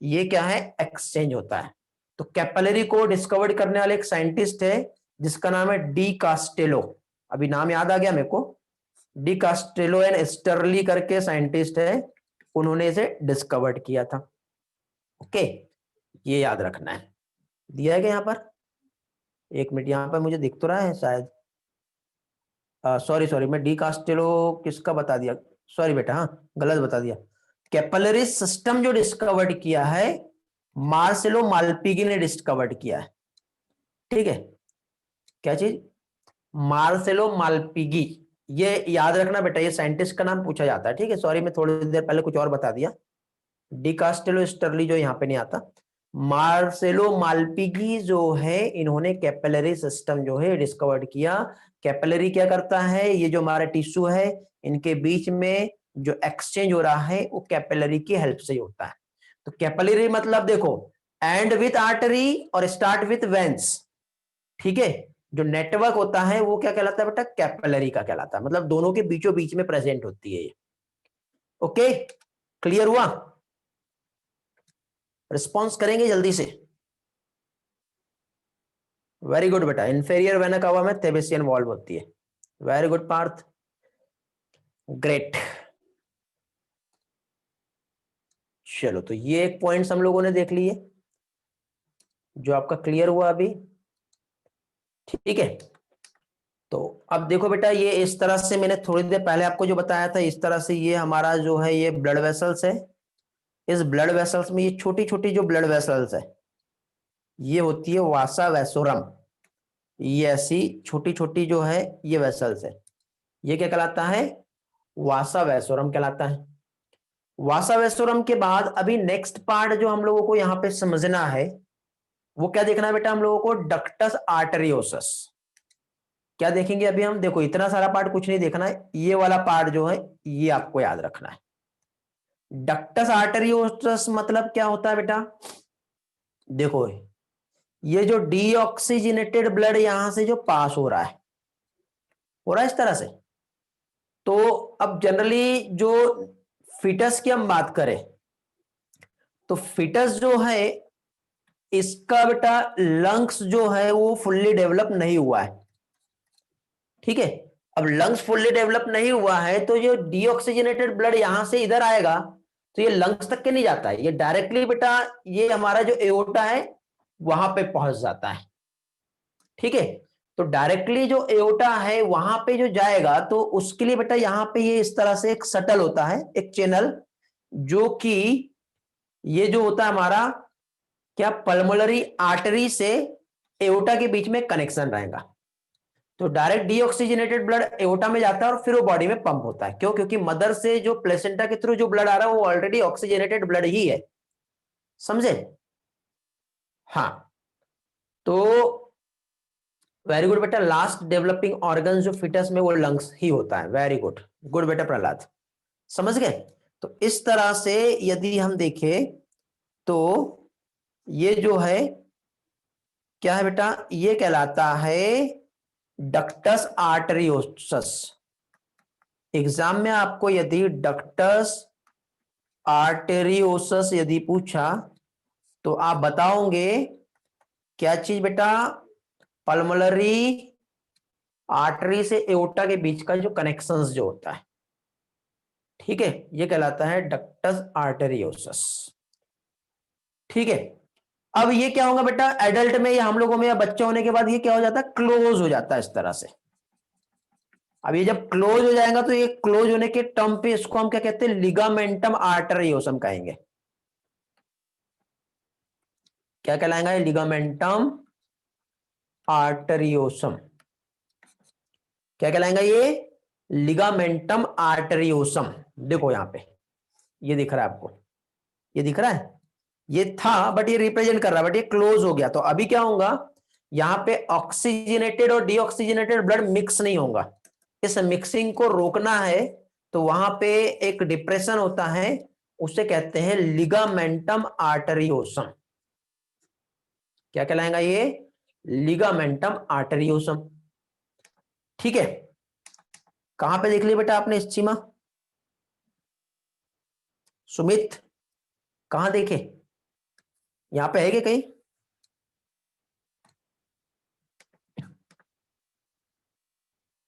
ये क्या है, एक्सचेंज होता है। तो कैपिलरी को डिस्कवर करने वाले एक साइंटिस्ट है जिसका नाम है डी कास्टेलो। अभी नाम याद आ गया मेरे को, डी कास्टेलो एंड स्टर्ली करके साइंटिस्ट है, उन्होंने इसे डिस्कवर्ड किया था। ओके, ये याद रखना है। दिया है क्या यहाँ पर, एक मिनट, यहाँ पर मुझे दिख तो रहा है शायद, सॉरी सॉरी, मैं डी कास्टेलो किसका बता दिया, सॉरी बेटा, हाँ गलत बता दिया। कैपिलरी सिस्टम जो डिस्कवर्ड किया है मार्सेलो मालपिगी ने डिस्कवर्ड किया है। ठीक है, क्या चीज, मार्सेलो मालपिगी, ये याद रखना बेटा, ये साइंटिस्ट का नाम पूछा जाता है। ठीक है, सॉरी मैं थोड़ी देर पहले कुछ और बता दिया, डिकास्टेलो स्टर्ली जो यहाँ पे नहीं आता, मार्सेलो मालपिगी जो है इन्होंने कैपिलरी सिस्टम जो है डिस्कवर्ड किया। कैपिलरी क्या करता है, ये जो हमारा टिश्यू है इनके बीच में जो एक्सचेंज हो रहा है वो कैपिलरी की हेल्प से ही होता है। तो कैपिलरी मतलब देखो, एंड विथ आर्टरी और स्टार्ट विथ वेंस। ठीक है, जो नेटवर्क होता है वो क्या कहलाता है बेटा, कैपिलरी का कहलाता है, मतलब दोनों के बीचों बीच में प्रेजेंट होती है ये। ओके, क्लियर हुआ, रिस्पॉन्स करेंगे जल्दी से। वेरी गुड बेटा, इंफेरियर वेना कावा में थेबेसियन वॉल्व होती है। Very good Parth, great. चलो, तो ये एक पॉइंट्स हम लोगों ने देख लिए जो आपका क्लियर हुआ अभी। ठीक है, तो अब देखो बेटा, ये इस तरह से मैंने थोड़ी देर पहले आपको जो बताया था, इस तरह से ये हमारा जो है ये ब्लड वेसल्स है। इस ब्लड वेसल्स में ये छोटी छोटी जो ब्लड वेसल्स है ये होती है वासा वेसोरम। ये ऐसी छोटी छोटी जो है ये वेसल्स है, ये क्या कहलाता है, वासा वेसोरम कहलाता है। वासा वेसोरम के बाद अभी नेक्स्ट पार्ट जो हम लोगों को यहाँ पे समझना है वो क्या देखना है बेटा, हम लोगों को डक्टस आर्टेरियोसस। क्या देखेंगे अभी हम, देखो इतना सारा पार्ट कुछ नहीं देखना है, ये वाला पार्ट जो है ये आपको याद रखना है। डक्टस आर्टेरियोसस मतलब क्या होता है बेटा, देखो ये जो डीऑक्सीजनेटेड ब्लड यहां से जो पास हो रहा है इस तरह से। तो अब जनरली जो फिटस की हम बात करें तो फिटस जो है इसका बेटा लंग्स जो है वो फुल्ली डेवलप नहीं हुआ है। ठीक है, अब लंग्स फुल्ली डेवलप नहीं हुआ है तो जो डीऑक्सीजनेटेड ब्लड यहां से इधर आएगा तो ये लंग्स तक के नहीं जाता है, ये डायरेक्टली बेटा ये हमारा जो एओर्टा है वहां पे पहुंच जाता है। ठीक है, तो डायरेक्टली जो एओर्टा है वहां पे जो जाएगा तो उसके लिए बेटा यहां पे ये इस तरह से एक शटल होता है, एक चैनल, जो कि ये जो होता है हमारा क्या, पल्मोनरी आर्टरी से एओर्टा के बीच में कनेक्शन रहेगा। तो डायरेक्ट डीऑक्सीजनेटेड ब्लड एओर्टा में जाता है और फिर वो बॉडी में पंप होता है। क्यों, क्योंकि मदर से जो प्लेसेंटा के थ्रू जो ब्लड आ रहा है वो ऑलरेडी ऑक्सीजनेटेड ब्लड ही है, समझे। हाँ, तो वेरी गुड बेटा, लास्ट डेवलपिंग ऑर्गन जो फिटस में वो लंग्स ही होता है। वेरी गुड, गुड बेटा प्रहलाद, समझ गए। तो इस तरह से यदि हम देखें तो ये जो है क्या है बेटा, ये कहलाता है डक्टस आर्टेरियोसस। एग्जाम में आपको यदि डक्टस आर्टेरियोसस यदि पूछा तो आप बताओगे क्या चीज बेटा? पल्मोनरी आर्टरी से एओर्टा के बीच का जो कनेक्शंस जो होता है, ठीक है, ये कहलाता है डक्टस आर्टेरियोसस। ठीक है, अब ये क्या होगा बेटा एडल्ट में या हम लोगों में या बच्चे होने के बाद ये क्या हो जाता है? क्लोज हो जाता है इस तरह से। अब ये जब क्लोज हो जाएगा तो ये क्लोज होने के टर्म पे इसको हम क्या कहते हैं? लिगामेंटम आर्टेरियोसम कहेंगे। क्या कहलाएगा? ये लिगामेंटम आर्टेरियोसम। क्या कहलाएगा ये? लिगामेंटम आर्टेरियोसम। देखो यहां पे ये दिख रहा है आपको, ये दिख रहा है, ये था बट ये रिप्रेजेंट कर रहा है, बट ये क्लोज हो गया। तो अभी क्या होगा? यहां पे ऑक्सीजनेटेड और डीऑक्सीजनेटेड ब्लड मिक्स नहीं होगा। इस मिक्सिंग को रोकना है तो वहां पे एक डिप्रेशन होता है, उसे कहते हैं लिगामेंटम आर्टेरियोसम। क्या कहलाएगा ये? लिगामेंटम आर्टेरियोसम। ठीक है, कहां पे देख लिया बेटा आपने स्कीमा? सुमित कहां देखे? यहां पे है क्या कहीं?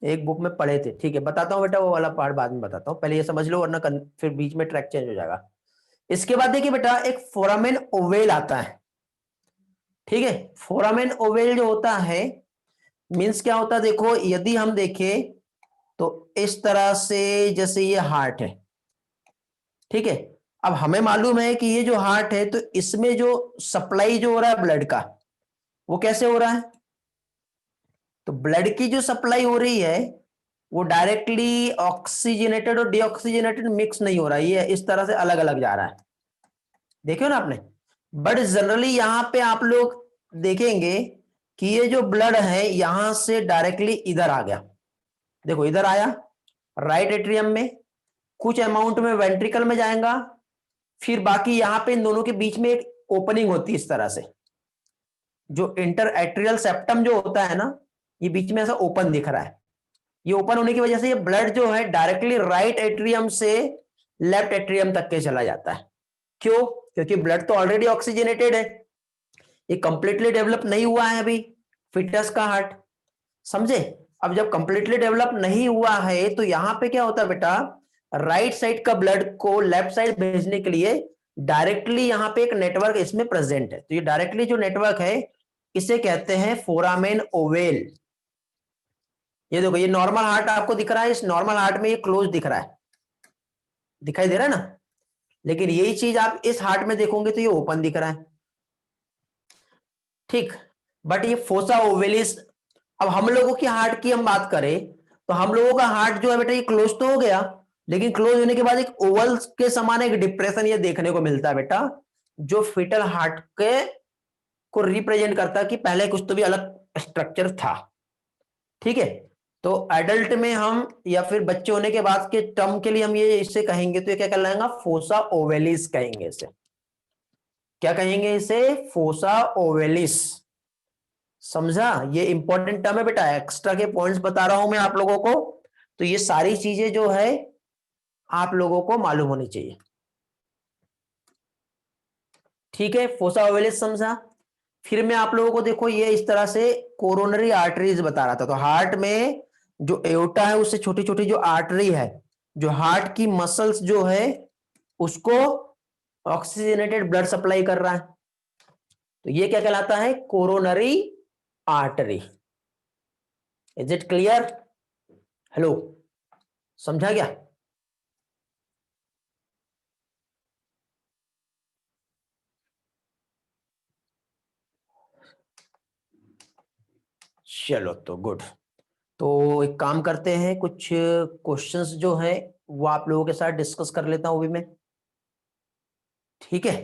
एक बुक में पढ़े थे, ठीक है, बताता हूं बेटा, वो वाला पार्ट बाद में बताता हूं, पहले ये समझ लो वरना फिर बीच में ट्रैक चेंज हो जाएगा। इसके बाद देखिए बेटा एक फोरामेन ओवेल आता है। ठीक है, फोरामेन ओवेल जो होता है मींस क्या होता है? देखो यदि हम देखें तो इस तरह से, जैसे ये हार्ट है, ठीक है, अब हमें मालूम है कि ये जो हार्ट है तो इसमें जो सप्लाई जो हो रहा है ब्लड का, वो कैसे हो रहा है? तो ब्लड की जो सप्लाई हो रही है वो डायरेक्टली ऑक्सीजनेटेड और डीऑक्सीजनेटेड मिक्स नहीं हो रहा है, ये इस तरह से अलग अलग जा रहा है। देखियो ना आपने? बट जनरली यहां पे आप लोग देखेंगे कि ये जो ब्लड है यहां से डायरेक्टली इधर आ गया। देखो इधर आया राइट एट्रियम में, कुछ अमाउंट में वेंट्रिकल में जाएगा, फिर बाकी यहां पे इन दोनों के बीच में एक ओपनिंग होती है इस तरह से, जो इंटर एट्रियल सेप्टम जो होता है ना, ये बीच में ऐसा ओपन दिख रहा है। ये ओपन होने की वजह से ये ब्लड जो है डायरेक्टली राइट एट्रियम से लेफ्ट एट्रियम तक के चला जाता है। क्यों? क्योंकि ब्लड तो ऑलरेडी ऑक्सीजनेटेड है, ये कंप्लीटली डेवलप नहीं हुआ है अभी फिटस का हार्ट, समझे? अब जब कंप्लीटली डेवलप नहीं हुआ है तो यहां पे क्या होता है बेटा? राइट साइड का ब्लड को लेफ्ट साइड भेजने के लिए डायरेक्टली यहां पे एक नेटवर्क इसमें प्रेजेंट है। तो ये डायरेक्टली जो नेटवर्क है इसे कहते हैं फोरामेन ओवेल। ये देखो ये नॉर्मल हार्ट आपको दिख रहा है, इस नॉर्मल हार्ट में ये क्लोज दिख रहा है, दिखाई दे रहा है ना? लेकिन यही चीज आप इस हार्ट में देखोगे तो ये ओपन दिख रहा है। ठीक, बट ये फोसा ओवेलिस, अब हम लोगों की हार्ट की हम बात करें तो हम लोगों का हार्ट जो है बेटा ये क्लोज तो हो गया, लेकिन क्लोज होने के बाद एक ओवल के समान एक डिप्रेशन ये देखने को मिलता है बेटा, जो फिटल हार्ट के को रिप्रेजेंट करता है कि पहले कुछ तो भी अलग स्ट्रक्चर था। ठीक है, तो एडल्ट में हम या फिर बच्चे होने के बाद के टर्म के लिए हम ये इससे कहेंगे तो ये क्या कहलाएगा? फोसा ओवेलिस कहेंगे इसे। क्या कहेंगे इसे? Fossa ovalis. समझा? ये इंपॉर्टेंट टर्म है बेटा, एक्स्ट्रा के पॉइंट्स बता रहा हूं मैं आप लोगों को, तो ये सारी चीजें जो है आप लोगों को मालूम होनी चाहिए। ठीक है, फोसा ओवेलिस समझा? फिर मैं आप लोगों को देखो ये इस तरह से कोरोनरी आर्टरीज बता रहा था, तो हार्ट में जो एओर्टा है उससे छोटी छोटी जो आर्टरी है, जो हार्ट की मसल्स जो है उसको ऑक्सीजनेटेड ब्लड सप्लाई कर रहा है, तो ये क्या कहलाता है? Coronary artery. Is it clear? Hello, समझा क्या? चलो तो गुड। तो एक काम करते हैं, कुछ क्वेश्चंस जो है वो आप लोगों के साथ डिस्कस कर लेता हूं अभी मैं। ठीक है,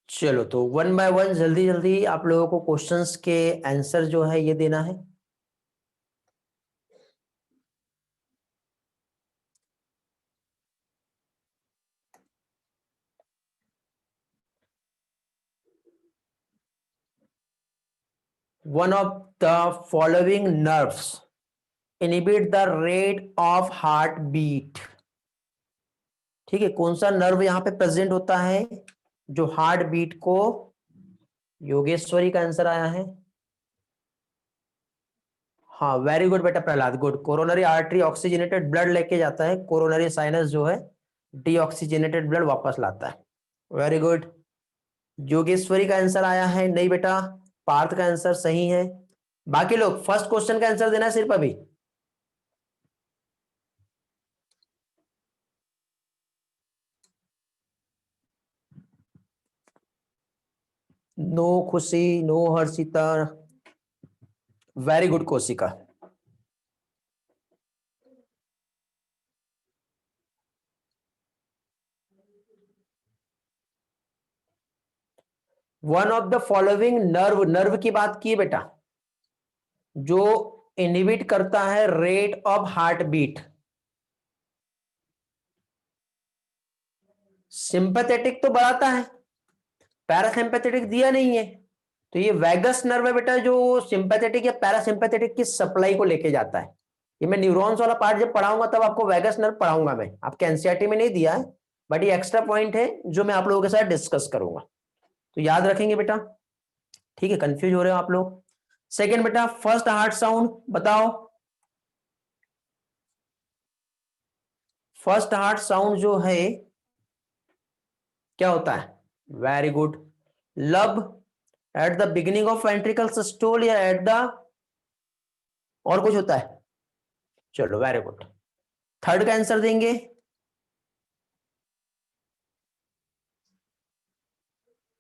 चलो तो वन बाय वन जल्दी जल्दी आप लोगों को क्वेश्चंस के आंसर जो है ये देना है। One of the following nerves inhibit the rate of heart beat. ठीक है, कौन सा नर्व यहां पे प्रेजेंट होता है जो हार्ट बीट को, योगेश्वरी का आंसर आया है। हाँ वेरी गुड बेटा Prahlad, good. Coronary artery oxygenated blood लेके जाता है, कोरोनरी साइनस जो है डीऑक्सीजनेटेड ब्लड वापस लाता है। Very good. योगेश्वरी का आंसर आया है, नहीं बेटा पार्थ का आंसर सही है। बाकी लोग फर्स्ट क्वेश्चन का आंसर देना है सिर्फ अभी। No Khushi, no Harshita, very good Koshika. One of the following nerve, nerve की बात की बेटा जो इनहिबिट करता है rate of heart beat. Sympathetic तो बढ़ाता है, पैरासिम्पैथेटिक दिया नहीं है, तो ये वैगस नर्व है बेटा जो सिंपैथेटिक या पैरासिम्पैथेटिक की सप्लाई को लेके जाता है। ये मैं न्यूरॉन्स वाला पार्ट जब पढ़ाऊंगा तब आपको वैगस नर्व पढ़ाऊंगा, मैं आपके एनसीईआरटी में नहीं दिया है, बट ये एक्स्ट्रा पॉइंट है जो मैं आप लोगों के साथ डिस्कस करूंगा, तो याद रखेंगे बेटा। ठीक है, कंफ्यूज हो रहे हो आप लोग। सेकेंड बेटा फर्स्ट हार्ट साउंड बताओ। फर्स्ट हार्ट साउंड जो है क्या होता है? Very good, lub at the beginning of ventricle systole या एट द, और कुछ होता है? चलो वेरी गुड। थर्ड का आंसर देंगे,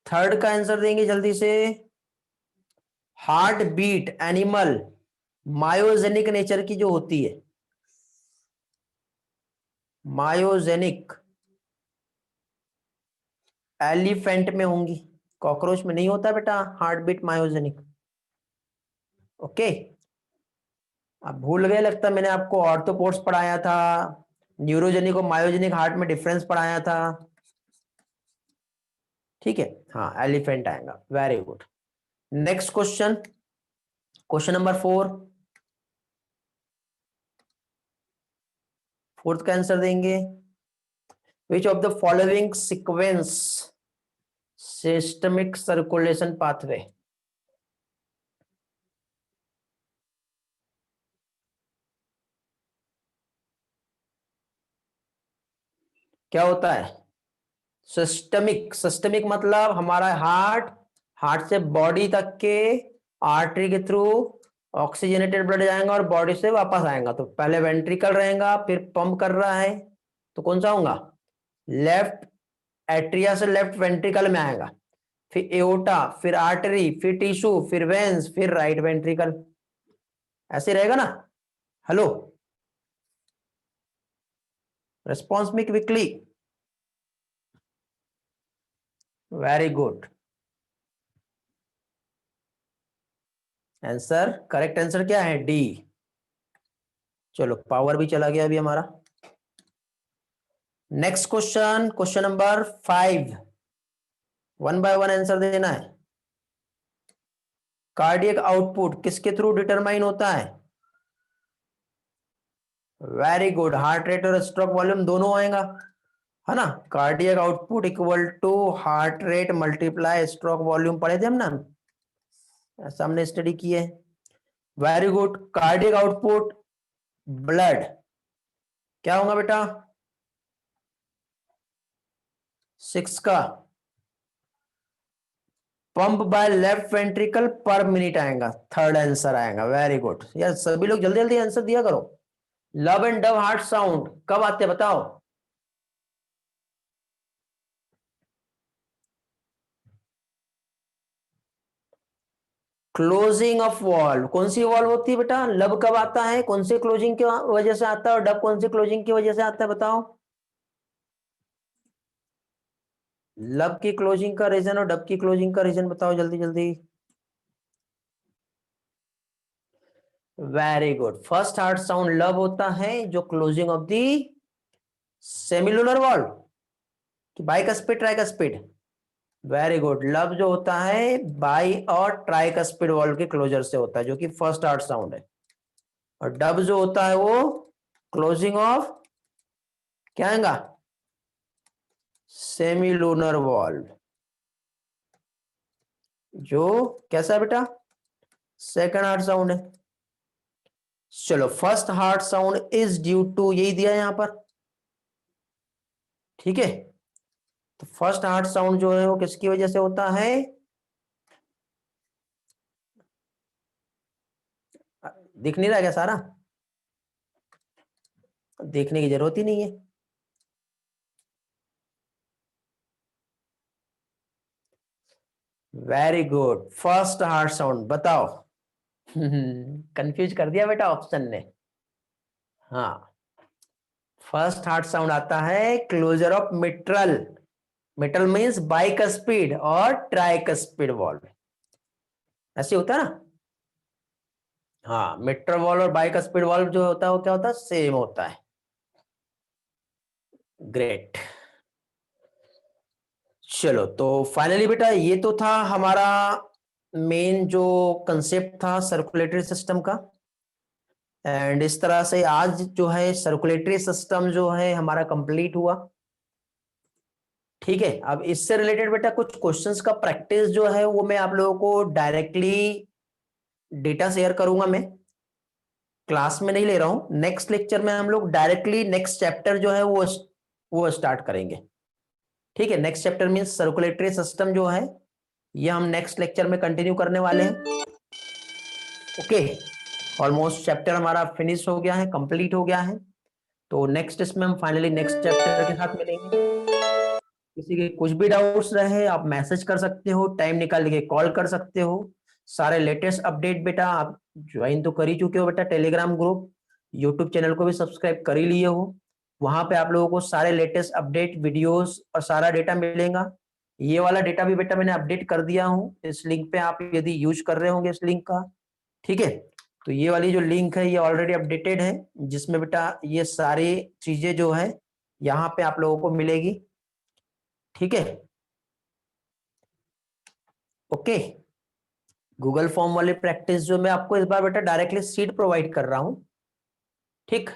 थर्ड का आंसर देंगे जल्दी से। Heart beat animal myogenic nature की जो होती है, मायोजेनिक एलिफेंट में होंगी, कॉकरोच में नहीं होता बेटा हार्ट बीट मायोजेनिक। ओके, अब भूल गए लगता, मैंने आपको ऑर्थोपोड्स पढ़ाया था, न्यूरोजेनिक और मायोजेनिक हार्ट में डिफरेंस पढ़ाया था। ठीक है, हाँ एलिफेंट आएगा, very good. Next question, question number 4, fourth का आंसर देंगे। Which of the following sequence systemic circulation pathway. क्या होता है? सिस्टमिक, सिस्टमिक मतलब हमारा हार्ट, हार्ट से बॉडी तक के आर्टरी के थ्रू ऑक्सीजनेटेड ब्लड जाएगा और बॉडी से वापस आएगा, तो पहले वेंट्रिकल रहेगा फिर पंप कर रहा है, तो कौन सा होगा? लेफ्ट एट्रिया से लेफ्ट वेंट्रिकल में आएगा, फिर एओर्टा, फिर आर्टरी, फिर टिश्यू, फिर वेंस, फिर राइट वेंट्रिकल, ऐसे रहेगा ना? Hello, response me quickly. Very good, answer, correct answer क्या है? डी। चलो पावर भी चला गया अभी हमारा। Next question, question number 5, one by one answer देना है। कार्डियक आउटपुट किसके थ्रू डिटरमाइन होता है? वेरी गुड, हार्ट रेट और स्ट्रोक वॉल्यूम दोनों आएगा, है ना? Cardiac output equal to heart rate multiply stroke volume, पढ़े थे हम ना, ऐसा हमने स्टडी की है। Very good, cardiac output blood क्या होगा बेटा? 6 का pump by left ventricle per minute आएगा, थर्ड आंसर आएगा। वेरी गुड यार, सभी लोग जल्दी जल्दी आंसर दिया करो। Love and Dove heart sound कब आते हैं बताओ? क्लोजिंग ऑफ वॉल्व, कौन सी वॉल्व होती है बेटा? लब कब आता है, कौन से क्लोजिंग की वजह से आता है, और डब कौन से क्लोजिंग की वजह से आता है बताओ? लब की क्लोजिंग का रीजन और डब की क्लोजिंग का रीजन बताओ जल्दी जल्दी। Very good, first heart sound lub होता है जो closing of the semilunar valve, कि bicuspid tricuspid? Very good. Lub जो होता है बाई और ट्राइकस्पिड वॉल्व के क्लोजर से होता है, जो कि फर्स्ट हार्ट साउंड है। और डब जो होता है वो क्लोजिंग ऑफ क्या आएगा, सेमी लूनर वॉल्व, जो कैसा है बेटा, सेकंड हार्ट साउंड है। चलो, first heart sound is due to, यही दिया है यहां पर, ठीक है। तो फर्स्ट हार्ट साउंड जो है वो किसकी वजह से होता है, दिख नहीं रहा क्या सारा, देखने की जरूरत ही नहीं है। Very good, first heart sound बताओ। कंफ्यूज कर दिया बेटा ऑप्शन ने। हाँ, फर्स्ट हार्ट साउंड आता है closure of mitral, mitral means bicuspid और ट्राइकस्पिड वॉल्व, ऐसे होता है ना। हाँ, मिट्रल वॉल्व और बाइकस्पिड वॉल्व जो होता है वो क्या होता है, सेम होता है। ग्रेट। चलो, तो फाइनली बेटा ये तो था हमारा मेन जो कंसेप्ट था सर्कुलेटरी सिस्टम का। एंड इस तरह से आज जो है सर्कुलेटरी सिस्टम जो है हमारा कंप्लीट हुआ। ठीक है, अब इससे रिलेटेड बेटा कुछ क्वेश्चंस का प्रैक्टिस जो है वो मैं आप लोगों को डायरेक्टली डेटा शेयर करूंगा। मैं क्लास में नहीं ले रहा हूं, नेक्स्ट लेक्चर में हम लोग डायरेक्टली नेक्स्ट चैप्टर जो है वो स्टार्ट करेंगे। ठीक है, next chapter means circulatory system जो है ये हम नेक्स्ट लेक्चर में कंटिन्यू करने वाले हैं। ओके, ऑलमोस्ट चैप्टर हमारा फिनिश हो गया है, कंप्लीट हो गया है। तो नेक्स्ट इसमें हम फाइनली नेक्स्ट चैप्टर के साथ मिलेंगे। किसी के कुछ भी डाउट्स रहे आप मैसेज कर सकते हो, टाइम निकाल के कॉल कर सकते हो। सारे लेटेस्ट अपडेट बेटा आप ज्वाइन तो कर ही चुके हो बेटा टेलीग्राम ग्रुप, यूट्यूब चैनल को भी सब्सक्राइब कर ही लिए हो। वहां पे आप लोगों को सारे लेटेस्ट अपडेट वीडियोस और सारा डेटा मिलेगा। ये वाला डेटा भी बेटा मैंने अपडेट कर दिया हूँ इस लिंक पे, आप यदि यूज कर रहे होंगे इस लिंक का। ठीक है, तो ये वाली जो लिंक है ये ऑलरेडी अपडेटेड है, जिसमें बेटा ये सारी चीजें जो है यहाँ पे आप लोगों को मिलेगी। ठीक है, ओके। गूगल फॉर्म वाली प्रैक्टिस जो मैं आपको इस बार बेटा डायरेक्टली सीट प्रोवाइड कर रहा हूं। ठीक,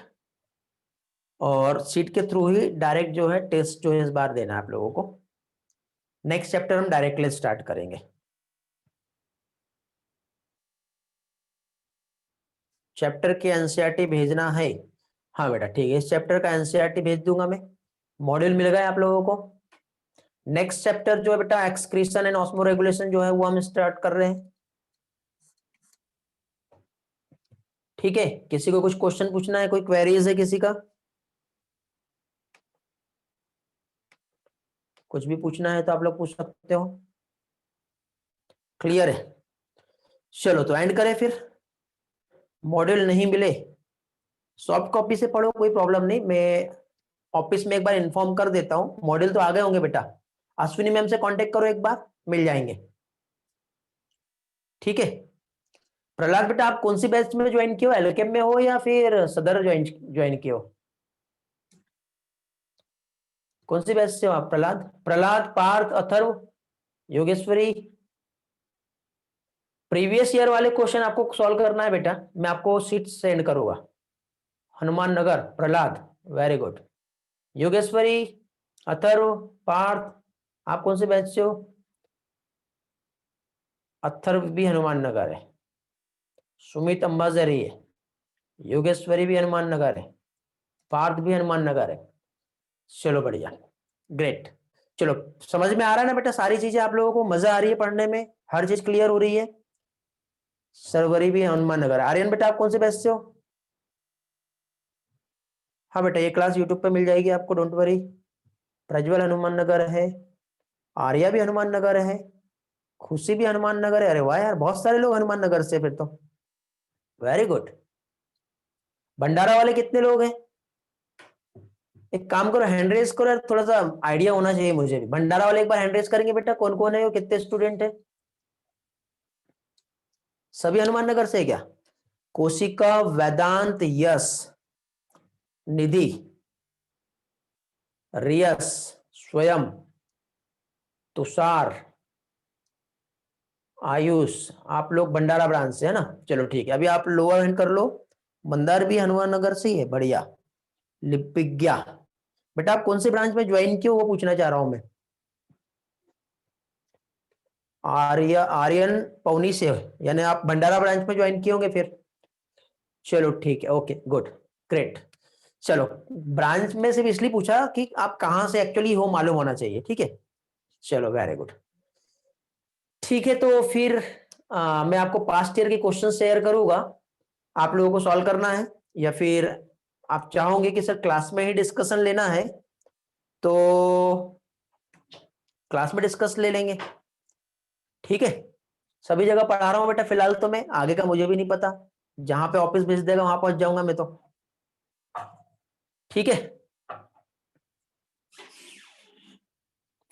और सीट के थ्रू ही डायरेक्ट जो है टेस्ट जो है इस बार देना है आप लोगों को। नेक्स्ट चैप्टर हम डायरेक्टली स्टार्ट करेंगे। चैप्टर के एनसीईआरटी भेजना है, हाँ बेटा ठीक है, इस चैप्टर का एनसीईआरटी भेज दूंगा मैं। मॉड्यूल मिल गया आप लोगों को। नेक्स्ट चैप्टर जो है बेटा एक्सक्रीशन एंड ऑस्मो रेगुलेशन जो है वो हम स्टार्ट कर रहे हैं। ठीक है, किसी को कुछ क्वेश्चन पूछना है, कोई क्वेरीज है किसी का, कुछ भी पूछना है तो आप लोग पूछ सकते हो। क्लियर है, चलो तो एंड करें फिर। मॉड्यूल नहीं मिले सॉफ्ट कॉपी से पढ़ो, कोई प्रॉब्लम नहीं, मैं ऑफिस में एक बार इन्फॉर्म कर देता हूँ। मॉड्यूल तो आ गए होंगे बेटा, अश्विनी मैम से कांटेक्ट करो एक बार, मिल जाएंगे। ठीक है, प्रहलाद बेटा आप कौन सी बैच में ज्वाइन किए हो, एलकेएम में हो या फिर सदर ज्वाइन ज्वाइन किए हो, कौन सी बैच से हो आप प्रहलाद? प्रहलाद, पार्थ, अथर्व, योगेश्वरी, प्रीवियस ईयर वाले क्वेश्चन आपको सॉल्व करना है बेटा, मैं आपको सीट सेंड करूंगा। Hanuman Nagar, Prahlad, very good. योगेश्वरी, अथर्व, पार्थ, आप कौन से बैच से हो? अथर्व भी हनुमान नगर है, सुमित अंबाजरी है, योगेश्वरी भी हनुमान नगर है, पार्थ भी हनुमान नगर है। चलो बढ़िया, ग्रेट। चलो, समझ में आ रहा है ना बेटा सारी चीजें, आप लोगों को मजा आ रही है पढ़ने में, हर चीज क्लियर हो रही है। सरवरी भी हनुमान नगर। आर्यन बेटा आप कौन से बैच से हो? हाँ बेटा, ये क्लास यूट्यूब पे मिल जाएगी आपको, डोंट वरी। प्रज्वल हनुमान नगर है, आर्या भी हनुमान नगर है, खुशी भी हनुमान नगर है। अरे वाह यार, बहुत सारे लोग हनुमान नगर से फिर तो, वेरी गुड। भंडारा वाले कितने लोग हैं? एक काम करो, हैंड रेस करो यार, थोड़ा सा आइडिया होना चाहिए मुझे भी। भंडारा वाले एक बार हैंड रेस करेंगे बेटा, कौन कौन है, वो कितने स्टूडेंट है? सभी हनुमान नगर से है क्या? कोशिका, वेदांत, यश, निधि, रियस, स्वयं, तुषार, आयुष, आप लोग भंडारा ब्रांच से है ना? चलो ठीक है, अभी आप लोअर हैंड कर लो। मंदार भी हनुमान नगर से ही है, बढ़िया। लिपिज्ञा, बेटा आप कौन से ब्रांच में ज्वाइन किए हो वो पूछना चाह रहा हूं मैं। आर्यन पौनी से, यानी आप भंडारा ब्रांच में ज्वाइन किए होंगे फिर। चलो ठीक है, ओके गुड, ग्रेट। चलो, ब्रांच में सिर्फ इसलिए पूछा कि आप कहां से एक्चुअली हो मालूम होना चाहिए, ठीक है। चलो वेरी गुड। ठीक है, तो फिर मैं आपको पास्ट ईयर के क्वेश्चन शेयर करूंगा, आप लोगों को सॉल्व करना है, या फिर आप चाहोगे कि सर क्लास में ही डिस्कशन लेना है तो क्लास में डिस्कस ले लेंगे, ठीक है। सभी जगह पढ़ा रहा हूं बेटा फिलहाल, तो मैं आगे का मुझे भी नहीं पता, जहां पे ऑफिस भेज देगा वहां पहुंच जाऊंगा मैं तो, ठीक है।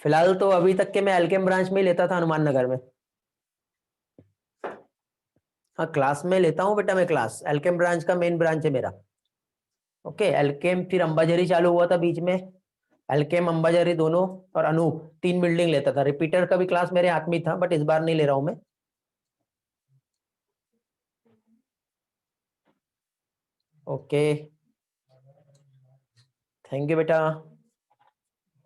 फिलहाल तो अभी तक के मैं एलकेएम ब्रांच में ही लेता था, हनुमान नगर में। हाँ क्लास में लेता हूँ बेटा मैं, क्लास एलकेएम ब्रांच का मेन ब्रांच है मेरा। ओके, एलकेएम फिर अंबाझरी चालू हुआ था बीच में, एलकेएम अंबाझरी दोनों, और अनूप, 3 बिल्डिंग लेता था। रिपीटर का भी क्लास मेरे हाथ में था, बट इस बार नहीं ले रहा हूं मैं। ओके, थैंक यू बेटा।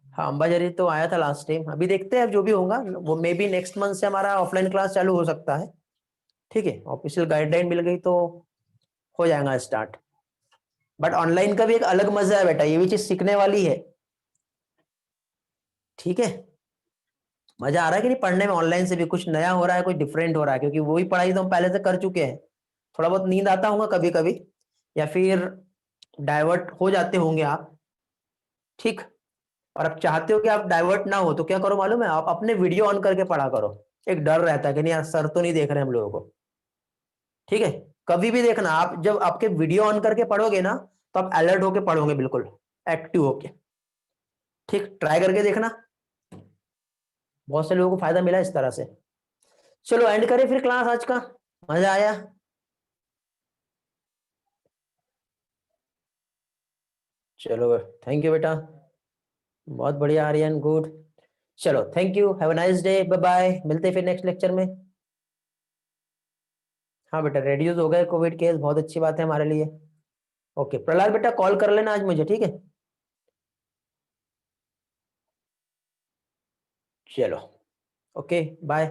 हाँ अंबाझरी तो आया था लास्ट टाइम, अभी देखते हैं अब जो भी होगा, वो मे बी नेक्स्ट मंथ से हमारा ऑफलाइन क्लास चालू हो सकता है, ठीक है। ऑफिशियल गाइडलाइन मिल गई तो हो जाएगा स्टार्ट। बट ऑनलाइन का भी एक अलग मजा है बेटा, ये भी चीज सीखने वाली है, ठीक है। मजा आ रहा है कि नहीं पढ़ने में? ऑनलाइन से भी कुछ नया हो रहा है, कुछ डिफरेंट हो रहा है, क्योंकि वही पढ़ाई तो हम पहले से कर चुके हैं। थोड़ा बहुत नींद आता होगा कभी कभी, या फिर डाइवर्ट हो जाते होंगे आप, ठीक। और आप चाहते हो कि आप डाइवर्ट ना हो, तो क्या करो मालूम है, आप अपने वीडियो ऑन करके पढ़ा करो। एक डर रहता है कि नहीं यार सर तो नहीं देख रहे हम लोगों को, ठीक है। कभी भी देखना, आप जब आपके वीडियो ऑन करके पढ़ोगे ना, तो आप अलर्ट होके पढ़ोगे, बिल्कुल एक्टिव होके, ठीक। ट्राई करके देखना, बहुत से लोगों को फायदा मिला इस तरह से। चलो एंड करें फिर क्लास आज का, मजा आया। चलो थैंक यू बेटा, बहुत बढ़िया आर्यन, गुड। चलो thank you, have a nice day, bye bye, मिलते हैं फिर नेक्स्ट लेक्चर में। हाँ बेटा रेड्यूस हो गए कोविड केस, बहुत अच्छी बात है हमारे लिए। ओके प्रहलाद बेटा कॉल कर लेना आज मुझे, ठीक है। चलो, ओके बाय।